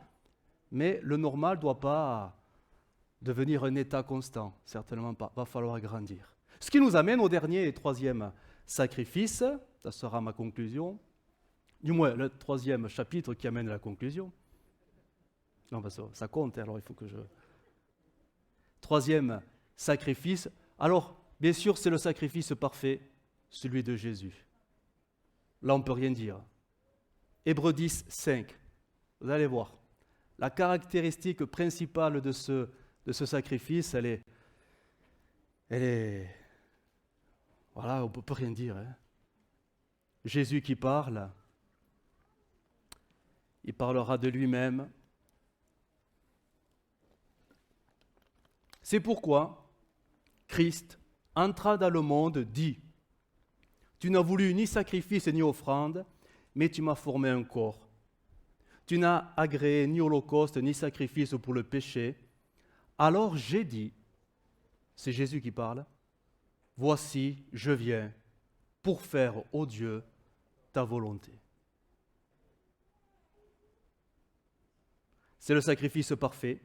Mais le normal ne doit pas devenir un état constant. Certainement pas. Il va falloir grandir. Ce qui nous amène au dernier et troisième sacrifice. Ça sera ma conclusion. Du moins, le troisième chapitre qui amène à la conclusion. Non, ça compte, alors il faut que je... Troisième sacrifice. Alors, bien sûr, c'est le sacrifice parfait, celui de Jésus. Là, on ne peut rien dire. Hébreux 10, 5. Vous allez voir. La caractéristique principale de ce sacrifice, elle est... Voilà, on ne peut rien dire. Hein. Jésus qui parle, il parlera de lui-même. C'est pourquoi Christ entra dans le monde, dit, « Tu n'as voulu ni sacrifice ni offrande, mais tu m'as formé un corps. Tu n'as agréé ni holocauste ni sacrifice pour le péché. Alors j'ai dit, c'est Jésus qui parle, « Voici, je viens pour faire, ô Dieu, ta volonté. » C'est le sacrifice parfait.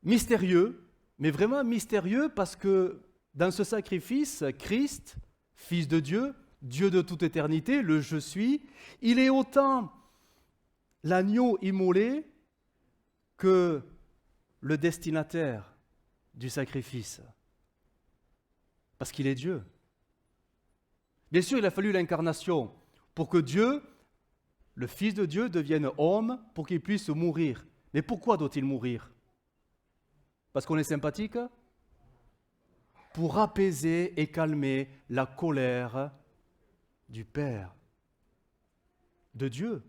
Mystérieux, mais vraiment mystérieux parce que dans ce sacrifice, Christ, Fils de Dieu, Dieu de toute éternité, le Je suis, il est autant l'agneau immolé que le destinataire du sacrifice. Parce qu'il est Dieu. Bien sûr, il a fallu l'incarnation pour que Dieu, le Fils de Dieu, devienne homme pour qu'il puisse mourir. Mais pourquoi doit-il mourir? Parce qu'on est sympathique? Pour apaiser et calmer la colère du Père, de Dieu.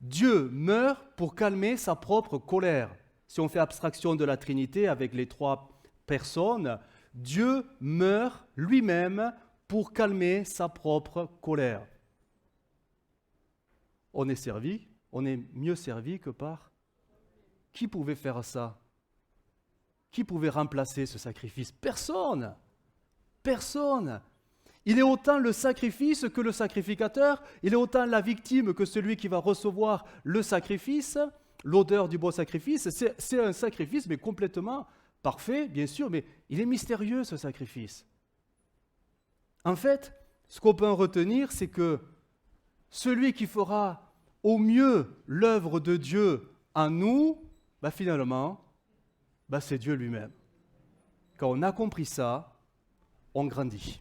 Dieu meurt pour calmer sa propre colère. Si on fait abstraction de la Trinité avec les trois personnes, Dieu meurt lui-même pour calmer sa propre colère. On est mieux servi que par... Qui pouvait faire ça? Qui pouvait remplacer ce sacrifice? Personne. Personne. Il est autant le sacrifice que le sacrificateur, il est autant la victime que celui qui va recevoir le sacrifice, l'odeur du beau sacrifice. C'est un sacrifice, mais complètement parfait, bien sûr, mais il est mystérieux ce sacrifice. En fait, ce qu'on peut en retenir, c'est que celui qui fera au mieux l'œuvre de Dieu en nous, finalement, c'est Dieu lui-même. Quand on a compris ça, on grandit.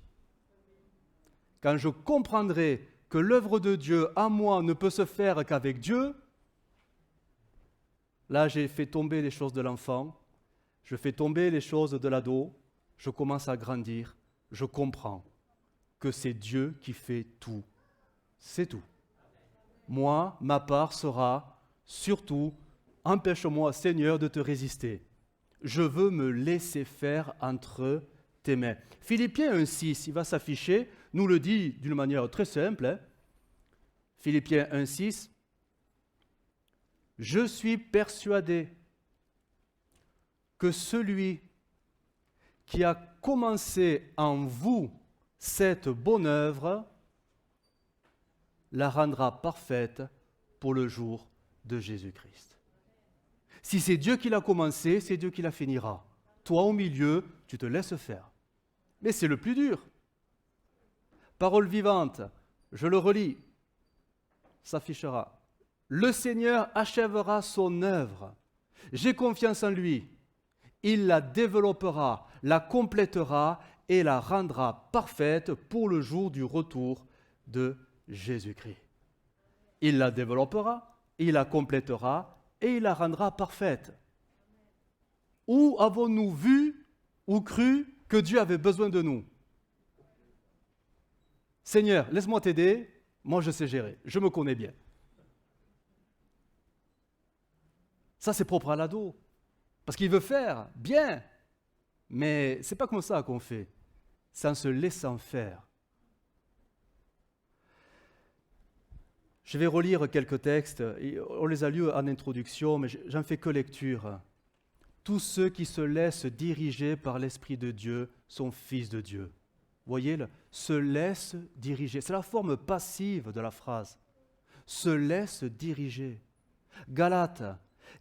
Quand je comprendrai que l'œuvre de Dieu en moi ne peut se faire qu'avec Dieu, là j'ai fait tomber les choses de l'enfant, je fais tomber les choses de l'ado, je commence à grandir, je comprends que c'est Dieu qui fait tout. C'est tout. Moi, ma part sera surtout, empêche-moi, Seigneur, de te résister. Je veux me laisser faire entre tes mains. Philippiens 1,6, il va s'afficher, nous le dit d'une manière très simple. Hein. Philippiens 1,6, je suis persuadé que celui qui a commencé en vous cette bonne œuvre la rendra parfaite pour le jour de Jésus-Christ. Si c'est Dieu qui l'a commencé, c'est Dieu qui la finira. Toi, au milieu, tu te laisses faire. Mais c'est le plus dur. Parole vivante, je le relis, s'affichera. Le Seigneur achèvera son œuvre. J'ai confiance en lui. Il la développera, la complétera et la rendra parfaite pour le jour du retour de Jésus-Christ. Il la développera, il la complétera et il la rendra parfaite. Où avons-nous vu ou cru que Dieu avait besoin de nous? Seigneur, laisse-moi t'aider, moi je sais gérer, je me connais bien. Ça c'est propre à l'ado, parce qu'il veut faire bien, mais c'est pas comme ça qu'on fait, c'est en se laissant faire. Je vais relire quelques textes, on les a lus en introduction, mais j'en fais que lecture. Tous ceux qui se laissent diriger par l'Esprit de Dieu sont fils de Dieu. Voyez, se laisse diriger. C'est la forme passive de la phrase. Se laisse diriger. Galates,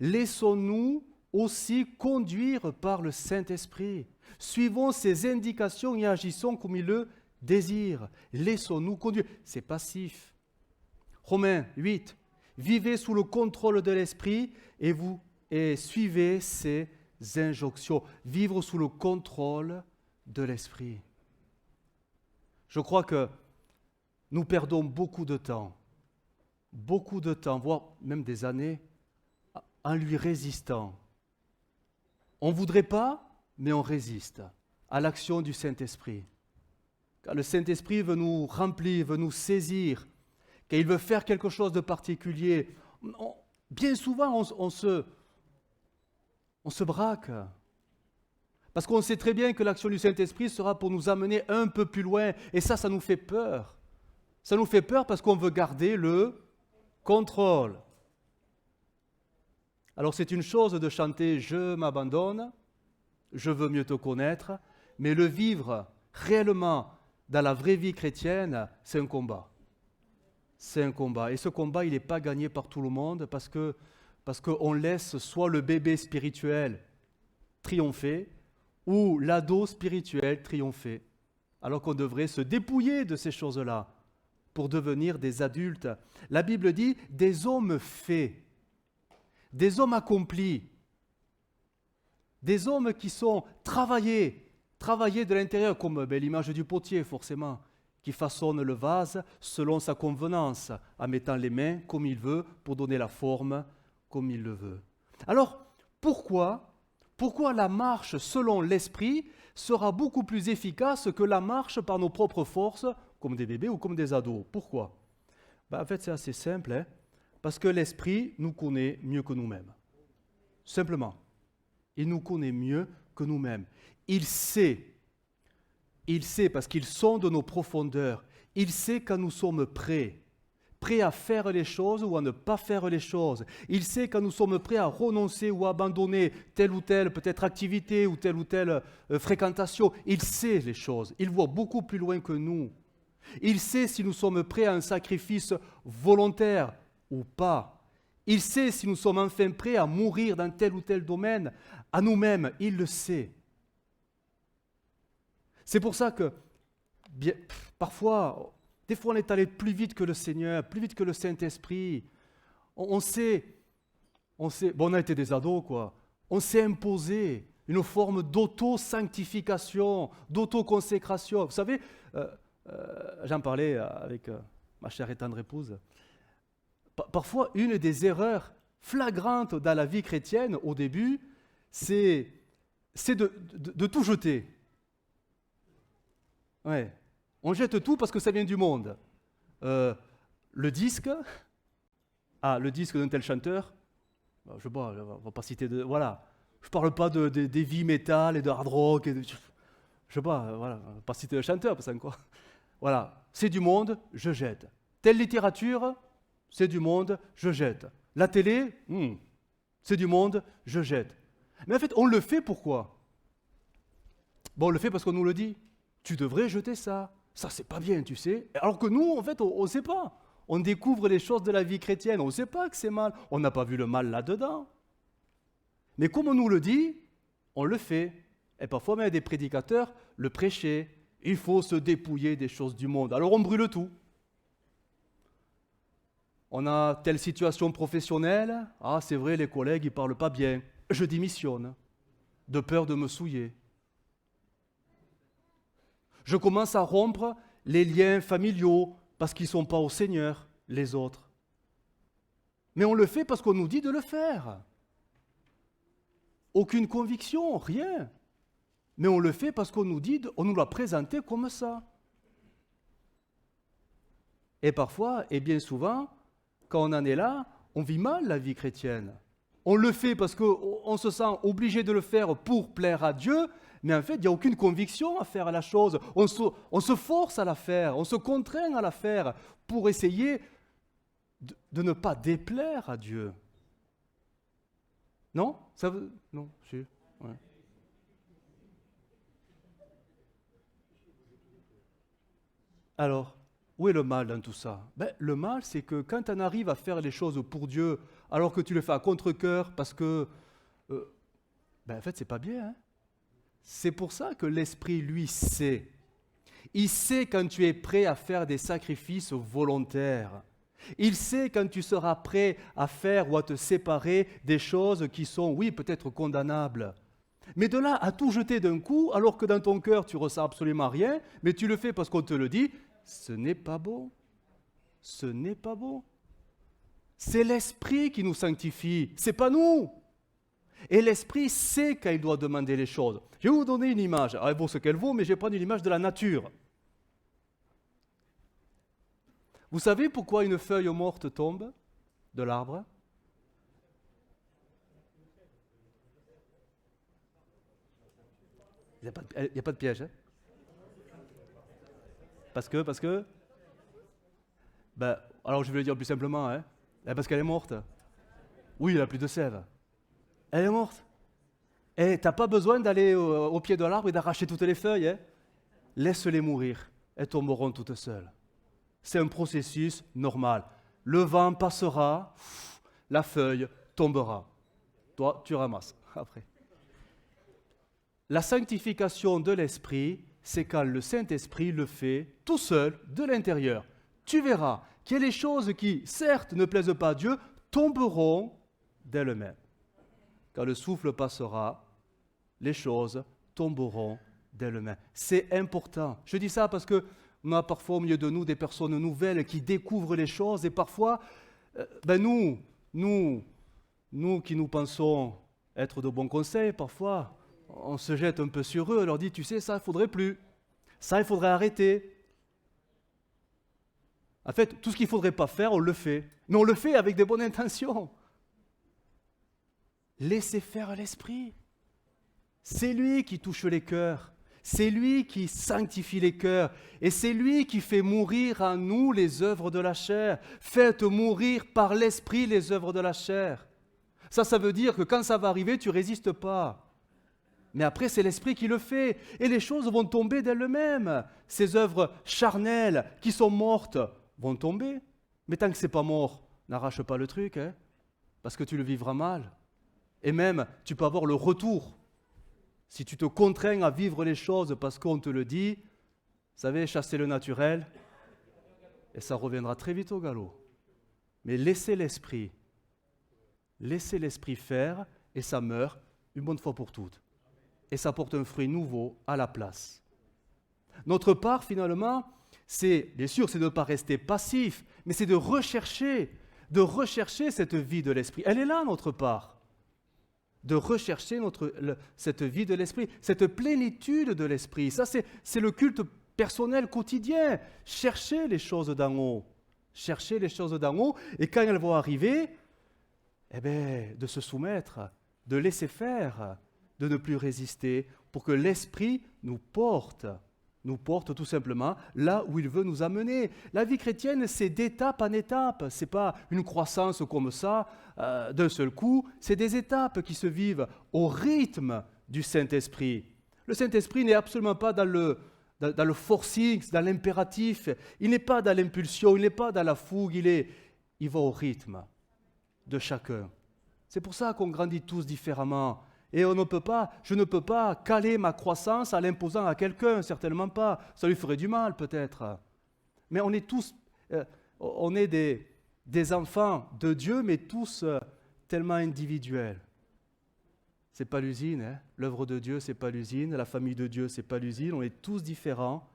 laissons-nous aussi conduire par le Saint-Esprit. Suivons ses indications et agissons comme il le désire. Laissons-nous conduire. C'est passif. Romains 8, vivez sous le contrôle de l'Esprit et suivez ses injonctions. Vivre sous le contrôle de l'Esprit. Je crois que nous perdons beaucoup de temps, voire même des années, en lui résistant. On ne voudrait pas, mais on résiste à l'action du Saint-Esprit. Quand le Saint-Esprit veut nous remplir, veut nous saisir, quand il veut faire quelque chose de particulier, bien souvent on se braque. Parce qu'on sait très bien que l'action du Saint-Esprit sera pour nous amener un peu plus loin. Et ça nous fait peur. Ça nous fait peur parce qu'on veut garder le contrôle. Alors c'est une chose de chanter « Je m'abandonne, je veux mieux te connaître », mais le vivre réellement dans la vraie vie chrétienne, c'est un combat. C'est un combat. Et ce combat, il n'est pas gagné par tout le monde parce qu'on laisse soit le bébé spirituel triompher, ou l'ado spirituel triompher, alors qu'on devrait se dépouiller de ces choses-là pour devenir des adultes. La Bible dit des hommes faits, des hommes accomplis, des hommes qui sont travaillés de l'intérieur, comme l'image du potier forcément, qui façonne le vase selon sa convenance, en mettant les mains comme il veut pour donner la forme comme il le veut. Alors, pourquoi la marche selon l'Esprit sera beaucoup plus efficace que la marche par nos propres forces, comme des bébés ou comme des ados? Pourquoi? En fait, c'est assez simple, parce que l'Esprit nous connaît mieux que nous-mêmes. Simplement. Il nous connaît mieux que nous-mêmes. Il sait parce qu'il sonde nos profondeurs. Il sait quand nous sommes prêts à faire les choses ou à ne pas faire les choses. Il sait quand nous sommes prêts à renoncer ou à abandonner telle ou telle peut-être activité ou telle fréquentation. Il sait les choses. Il voit beaucoup plus loin que nous. Il sait si nous sommes prêts à un sacrifice volontaire ou pas. Il sait si nous sommes enfin prêts à mourir dans tel ou tel domaine à nous-mêmes. Il le sait. C'est pour ça que parfois, des fois on est allé plus vite que le Seigneur, plus vite que le Saint-Esprit. On a été des ados, quoi. On s'est imposé une forme d'auto-sanctification, d'auto-consécration. Vous savez, j'en parlais avec ma chère et tendre épouse. Parfois, une des erreurs flagrantes dans la vie chrétienne, au début, c'est de tout jeter. Ouais. On jette tout parce que ça vient du monde. Le disque d'un tel chanteur, je ne sais pas, on ne va pas citer de... Voilà. Je ne parle pas des vies métal et de hard rock. Je ne sais pas, voilà, on ne va pas citer le chanteur, parce que encore... Voilà, c'est du monde, je jette. Telle littérature, c'est du monde, je jette. La télé, c'est du monde, je jette. Mais en fait, on le fait pourquoi? On le fait parce qu'on nous le dit. Tu devrais jeter ça. Ça, c'est pas bien, tu sais. Alors que nous, en fait, on ne sait pas. On découvre les choses de la vie chrétienne. On ne sait pas que c'est mal. On n'a pas vu le mal là-dedans. Mais comme on nous le dit, on le fait. Et parfois même des prédicateurs le prêchaient. Il faut se dépouiller des choses du monde. Alors on brûle tout. On a telle situation professionnelle. Ah, c'est vrai, les collègues, ils ne parlent pas bien. Je démissionne, de peur de me souiller. Je commence à rompre les liens familiaux parce qu'ils ne sont pas au Seigneur, les autres. Mais on le fait parce qu'on nous dit de le faire. Aucune conviction, rien. Mais on le fait parce qu'on nous dit, on nous l'a présenté comme ça. Et parfois, et bien souvent, quand on en est là, on vit mal la vie chrétienne. On le fait parce qu'on se sent obligé de le faire pour plaire à Dieu, mais en fait, il n'y a aucune conviction à faire la chose. On se force à la faire, on se contraint à la faire pour essayer de ne pas déplaire à Dieu. Non? Non, si. Ouais. Alors, où est le mal dans tout ça? Le mal, c'est que quand on arrive à faire les choses pour Dieu, alors que tu le fais à contre-cœur, parce que, en fait, c'est pas bien. Hein? C'est pour ça que l'Esprit, lui, sait. Il sait quand tu es prêt à faire des sacrifices volontaires. Il sait quand tu seras prêt à faire ou à te séparer des choses qui sont, oui, peut-être condamnables. Mais de là à tout jeter d'un coup, alors que dans ton cœur, tu ressens absolument rien, mais tu le fais parce qu'on te le dit, ce n'est pas beau. Ce n'est pas beau. C'est l'Esprit qui nous sanctifie, c'est pas nous. Et l'Esprit sait quand il doit demander les choses. Je vais vous donner une image. Alors, elle vaut ce qu'elle vaut, mais je vais prendre une image de la nature. Vous savez pourquoi une feuille morte tombe de l'arbre? Il n'y a pas de piège. Hein? Parce que alors je vais le dire plus simplement. Hein? Parce qu'elle est morte. Oui, elle n'a plus de sève. Elle est morte. Et tu n'as pas besoin d'aller au pied de l'arbre et d'arracher toutes les feuilles. Hein? Laisse-les mourir. Elles tomberont toutes seules. C'est un processus normal. Le vent passera, la feuille tombera. Toi, tu ramasses après. La sanctification de l'Esprit, c'est quand le Saint-Esprit le fait tout seul de l'intérieur. Tu verras que les choses qui, certes, ne plaisent pas à Dieu, tomberont d'elles-mêmes. Quand le souffle passera, les choses tomberont d'elles-mêmes. C'est important. Je dis ça parce que on a parfois au milieu de nous des personnes nouvelles qui découvrent les choses et parfois, nous qui nous pensons être de bons conseils, parfois, on se jette un peu sur eux et leur dit, tu sais, ça, il ne faudrait plus. Ça, il faudrait arrêter. En fait, tout ce qu'il ne faudrait pas faire, on le fait. Mais on le fait avec des bonnes intentions. Laissez faire l'Esprit. C'est lui qui touche les cœurs. C'est lui qui sanctifie les cœurs. Et c'est lui qui fait mourir en nous les œuvres de la chair. Faites mourir par l'Esprit les œuvres de la chair. Ça veut dire que quand ça va arriver, tu ne résistes pas. Mais après, c'est l'Esprit qui le fait. Et les choses vont tomber d'elles-mêmes. Ces œuvres charnelles qui sont mortes vont tomber. Mais tant que ce n'est pas mort, n'arrache pas le truc, hein, parce que tu le vivras mal. Et même, tu peux avoir le retour. Si tu te contrains à vivre les choses parce qu'on te le dit, vous savez, chasser le naturel, et ça reviendra très vite au galop. Mais laissez l'Esprit faire, et ça meurt une bonne fois pour toutes. Et ça porte un fruit nouveau à la place. Notre part, finalement, bien sûr, c'est de ne pas rester passif, mais c'est de rechercher cette vie de l'Esprit. Elle est là, notre part. De rechercher cette vie de l'Esprit, cette plénitude de l'Esprit. Ça, c'est le culte personnel quotidien. Chercher les choses d'en haut. Chercher les choses d'en haut. Et quand elles vont arriver, de se soumettre, de laisser faire, de ne plus résister, pour que l'Esprit nous porte tout simplement là où il veut nous amener. La vie chrétienne, c'est d'étape en étape. Ce n'est pas une croissance comme ça, d'un seul coup. C'est des étapes qui se vivent au rythme du Saint-Esprit. Le Saint-Esprit n'est absolument pas dans le forcing, dans l'impératif. Il n'est pas dans l'impulsion, il n'est pas dans la fougue. Il va au rythme de chacun. C'est pour ça qu'on grandit tous différemment. Et je ne peux pas caler ma croissance en l'imposant à quelqu'un, certainement pas. Ça lui ferait du mal peut-être. Mais on est tous, on est des enfants de Dieu, mais tous tellement individuels. C'est pas l'usine, hein? L'œuvre de Dieu, c'est pas l'usine. La famille de Dieu, c'est pas l'usine. On est tous différents,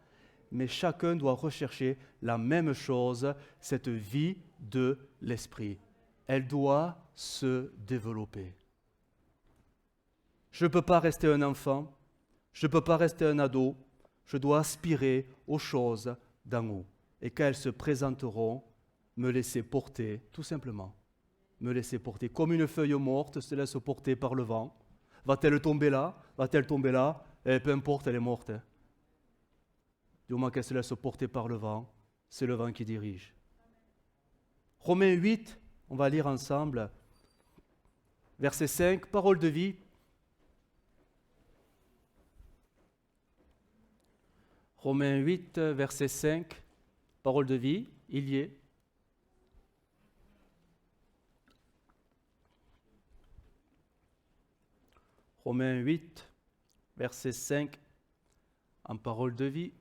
mais chacun doit rechercher la même chose, cette vie de l'esprit. Elle doit se développer. Je ne peux pas rester un enfant, je ne peux pas rester un ado, je dois aspirer aux choses d'en haut. Et quand elles se présenteront, me laisser porter, tout simplement. Me laisser porter. Comme une feuille morte se laisse porter par le vent. Va-t-elle tomber là? Va-t-elle tomber là? Et peu importe, elle est morte. Hein. Du moment qu'elle se laisse porter par le vent, c'est le vent qui dirige. Romains 8, on va lire ensemble. Verset 5, parole de vie. Romains 8, verset 5, parole de vie, il y est. Romains 8, verset 5, en parole de vie.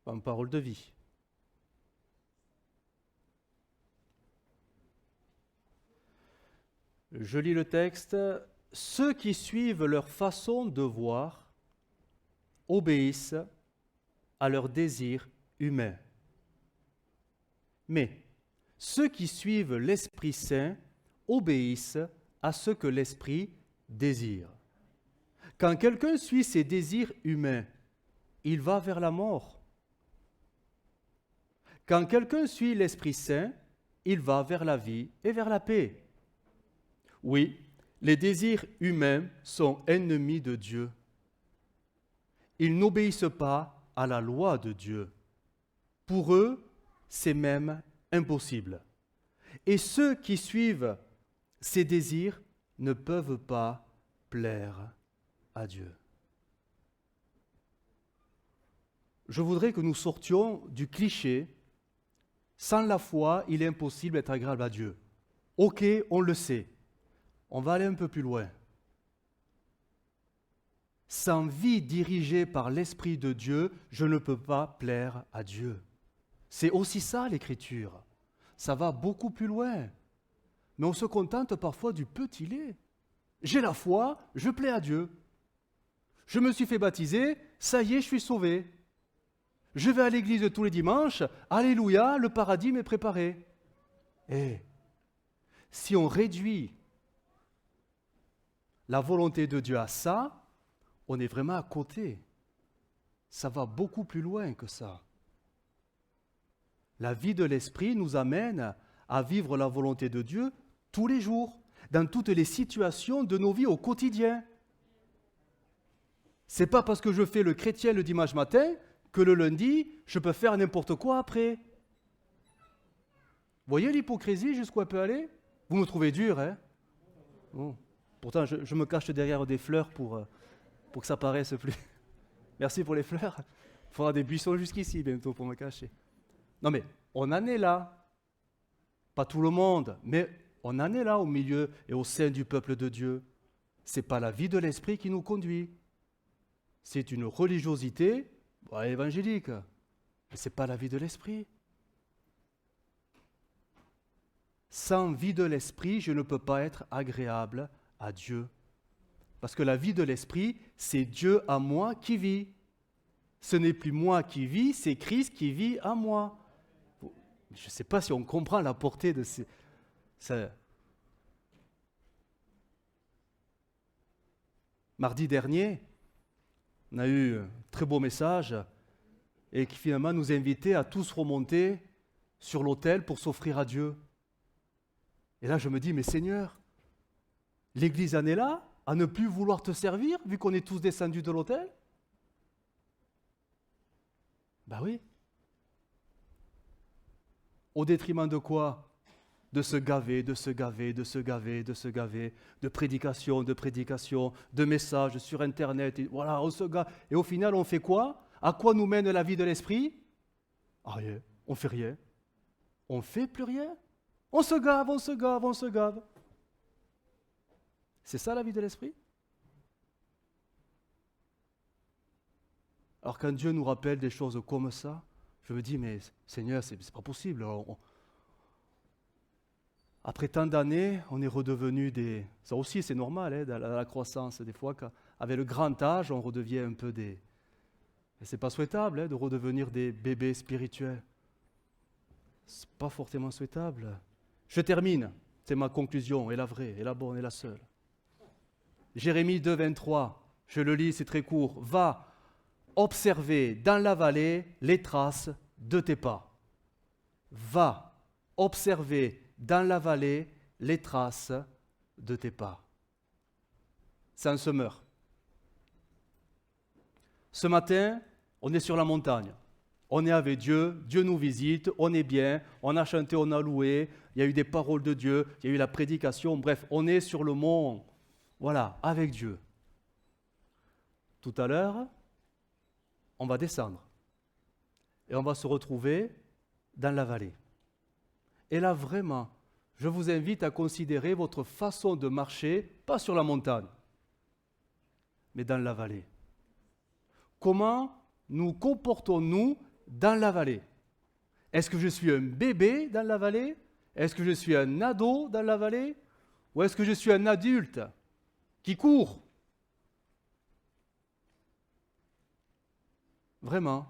En parole de vie. Je lis le texte. Ceux qui suivent leur façon de voir obéissent à leurs désirs humains. Mais ceux qui suivent l'Esprit Saint obéissent à ce que l'Esprit désire. Quand quelqu'un suit ses désirs humains, il va vers la mort. Quand quelqu'un suit l'Esprit Saint, il va vers la vie et vers la paix. Oui, les désirs humains sont ennemis de Dieu. Ils n'obéissent pas à la loi de Dieu. Pour eux, c'est même impossible. Et ceux qui suivent ces désirs ne peuvent pas plaire à Dieu. Je voudrais que nous sortions du cliché. Sans la foi, il est impossible d'être agréable à Dieu. Ok, on le sait. On va aller un peu plus loin. Sans vie dirigée par l'Esprit de Dieu, je ne peux pas plaire à Dieu. C'est aussi ça l'Écriture. Ça va beaucoup plus loin. Mais on se contente parfois du petit lait. J'ai la foi, je plais à Dieu. Je me suis fait baptiser, ça y est, je suis sauvé. Je vais à l'église tous les dimanches, alléluia, le paradis m'est préparé. Et si on réduit la volonté de Dieu à ça, on est vraiment à côté. Ça va beaucoup plus loin que ça. La vie de l'esprit nous amène à vivre la volonté de Dieu tous les jours, dans toutes les situations de nos vies au quotidien. C'est pas parce que je fais le chrétien le dimanche matin que le lundi, je peux faire n'importe quoi après. Vous voyez l'hypocrisie jusqu'où elle peut aller? Vous me trouvez dur, hein? Bon. Pourtant, je me cache derrière des fleurs pour que ça paraisse plus. Merci pour les fleurs. Il faudra des buissons jusqu'ici bientôt pour me cacher. Non mais, on en est là. Pas tout le monde, mais on en est là au milieu et au sein du peuple de Dieu. Ce n'est pas la vie de l'esprit qui nous conduit. C'est une religiosité évangélique, mais ce n'est pas la vie de l'esprit. Sans vie de l'esprit, je ne peux pas être agréable à Dieu. Parce que la vie de l'esprit, c'est Dieu à moi qui vit. Ce n'est plus moi qui vis, c'est Christ qui vit à moi. Je ne sais pas si on comprend la portée de ça. Mardi dernier, on a eu un très beau message et qui finalement nous invitait à tous remonter sur l'autel pour s'offrir à Dieu. Et là, je me dis, mais Seigneur, l'Église en est là, à ne plus vouloir te servir, vu qu'on est tous descendus de l'autel? Ben oui. Au détriment de quoi? de se gaver, de se gaver, de se gaver, de se gaver, de prédication, de messages sur Internet. Et voilà, on se gave. Et au final, on fait quoi? À quoi nous mène la vie de l'esprit? À rien. On fait rien. On fait plus rien. On se gave, on se gave, on se gave. C'est ça la vie de l'esprit? Alors quand Dieu nous rappelle des choses comme ça, je me dis, mais Seigneur, c'est pas possible. Après tant d'années, on est redevenu des... Ça aussi, c'est normal, hein, dans la croissance. Des fois, avec le grand âge, on redevient un peu des... Et c'est pas souhaitable, hein, de redevenir des bébés spirituels. C'est pas forcément souhaitable. Je termine. C'est ma conclusion, et la vraie, et la bonne, et la seule. Jérémie 2, 23. Je le lis, c'est très court. Va observer dans la vallée les traces de tes pas. Va observer dans la vallée les traces de tes pas. C'est un semeur. Ce matin, on est sur la montagne. On est avec Dieu, Dieu nous visite, on est bien, on a chanté, on a loué, il y a eu des paroles de Dieu, il y a eu la prédication, bref, on est sur le mont, voilà, avec Dieu. Tout à l'heure, on va descendre et on va se retrouver dans la vallée. Et là, vraiment, je vous invite à considérer votre façon de marcher, pas sur la montagne, mais dans la vallée. Comment nous comportons-nous dans la vallée? Est-ce que je suis un bébé dans la vallée? Est-ce que je suis un ado dans la vallée? Ou est-ce que je suis un adulte qui court? Vraiment.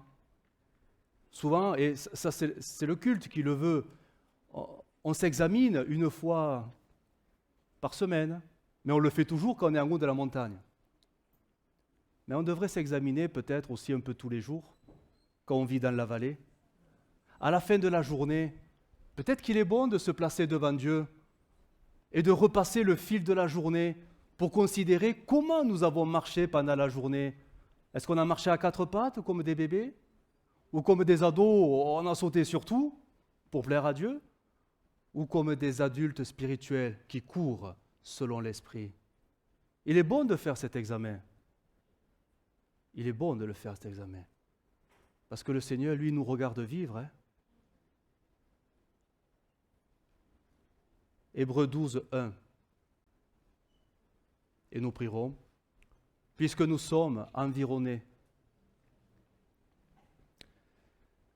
Souvent, et ça c'est le culte qui le veut, on s'examine une fois par semaine, mais on le fait toujours quand on est en haut de la montagne. Mais on devrait s'examiner peut-être aussi un peu tous les jours, quand on vit dans la vallée. À la fin de la journée, peut-être qu'il est bon de se placer devant Dieu et de repasser le fil de la journée pour considérer comment nous avons marché pendant la journée. Est-ce qu'on a marché à quatre pattes comme des bébés? Ou comme des ados, on a sauté sur tout pour plaire à Dieu? Ou comme des adultes spirituels qui courent selon l'Esprit? Il est bon de faire cet examen. Il est bon de le faire, cet examen. Parce que le Seigneur, lui, nous regarde vivre. Hein? Hébreux 12, 1. Et nous prierons, puisque nous sommes environnés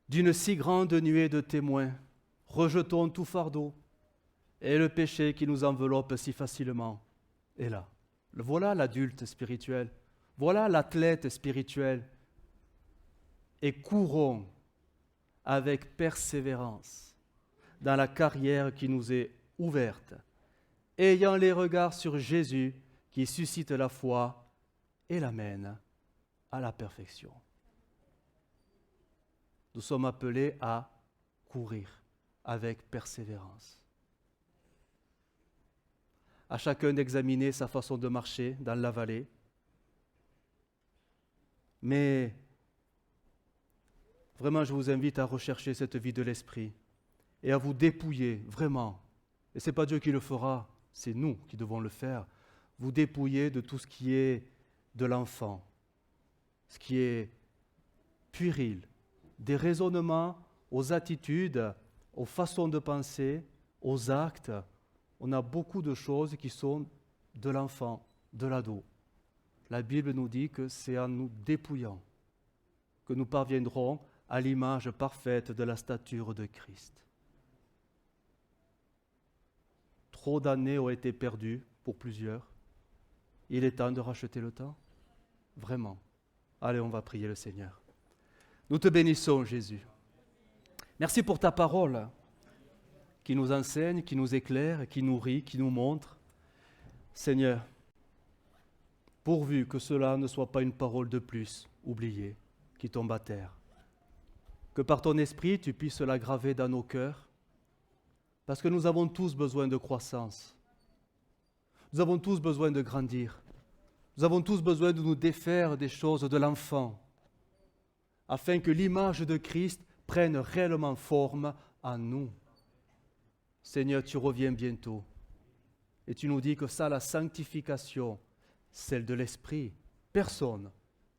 d'une si grande nuée de témoins, rejetons tout fardeau et le péché qui nous enveloppe si facilement. Et là, voilà l'adulte spirituel. Voilà l'athlète spirituel. Et courons avec persévérance dans la carrière qui nous est ouverte, ayant les regards sur Jésus qui suscite la foi et l'amène à la perfection. Nous sommes appelés à courir avec persévérance. À chacun d'examiner sa façon de marcher dans la vallée. Mais vraiment, je vous invite à rechercher cette vie de l'esprit et à vous dépouiller, vraiment. Et ce n'est pas Dieu qui le fera, c'est nous qui devons le faire. Vous dépouiller de tout ce qui est de l'enfant, ce qui est puéril, des raisonnements aux attitudes, aux façons de penser, aux actes. On a beaucoup de choses qui sont de l'enfant, de l'ado. La Bible nous dit que c'est en nous dépouillant que nous parviendrons à l'image parfaite de la stature de Christ. Trop d'années ont été perdues pour plusieurs. Il est temps de racheter le temps. Vraiment. Allez, on va prier le Seigneur. Nous te bénissons, Jésus. Merci pour ta parole qui nous enseigne, qui nous éclaire, qui nourrit, qui nous montre. Seigneur, pourvu que cela ne soit pas une parole de plus oubliée, qui tombe à terre. Que par ton esprit, tu puisses la graver dans nos cœurs, parce que nous avons tous besoin de croissance. Nous avons tous besoin de grandir. Nous avons tous besoin de nous défaire des choses de l'enfant, afin que l'image de Christ prenne réellement forme en nous. Seigneur, tu reviens bientôt. Et tu nous dis que ça, la sanctification, celle de l'Esprit, personne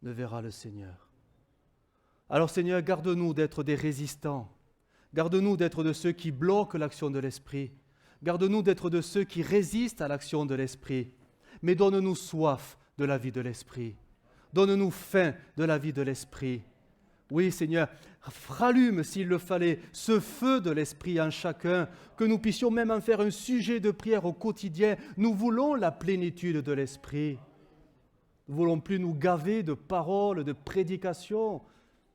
ne verra le Seigneur. Alors Seigneur, garde-nous d'être des résistants. Garde-nous d'être de ceux qui bloquent l'action de l'Esprit. Garde-nous d'être de ceux qui résistent à l'action de l'Esprit. Mais donne-nous soif de la vie de l'Esprit. Donne-nous faim de la vie de l'Esprit. Oui, Seigneur, rallume, s'il le fallait, ce feu de l'Esprit en chacun, que nous puissions même en faire un sujet de prière au quotidien. Nous voulons la plénitude de l'Esprit. Nous ne voulons plus nous gaver de paroles, de prédications.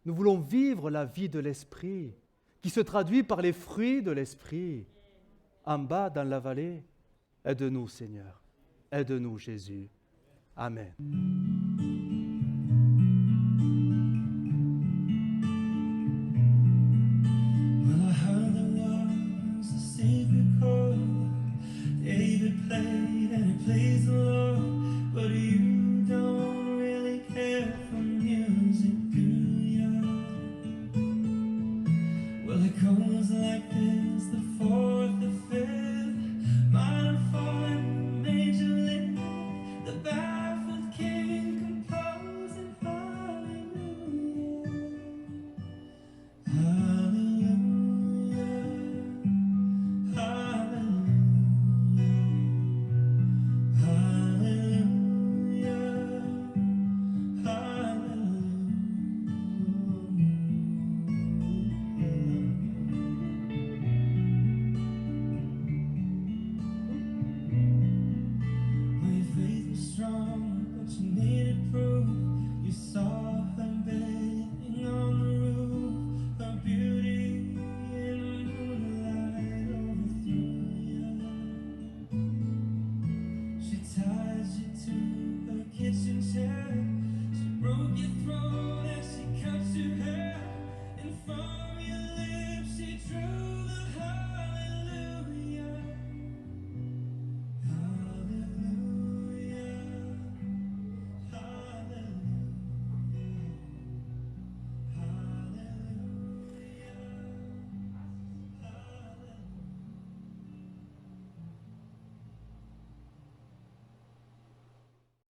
Nous voulons vivre la vie de l'Esprit, qui se traduit par les fruits de l'Esprit. En bas, dans la vallée, aide-nous, Seigneur. Aide-nous, Jésus. Amen. David played and he plays the Lord, but you don't really care for music, do ya? Well, it goes like this, the fourth, the fifth, minor fourth, major lift, the baffled king composing hallelujah, hallelujah, hallelujah. Kitchen chair, she broke your throat as she cut your hair in front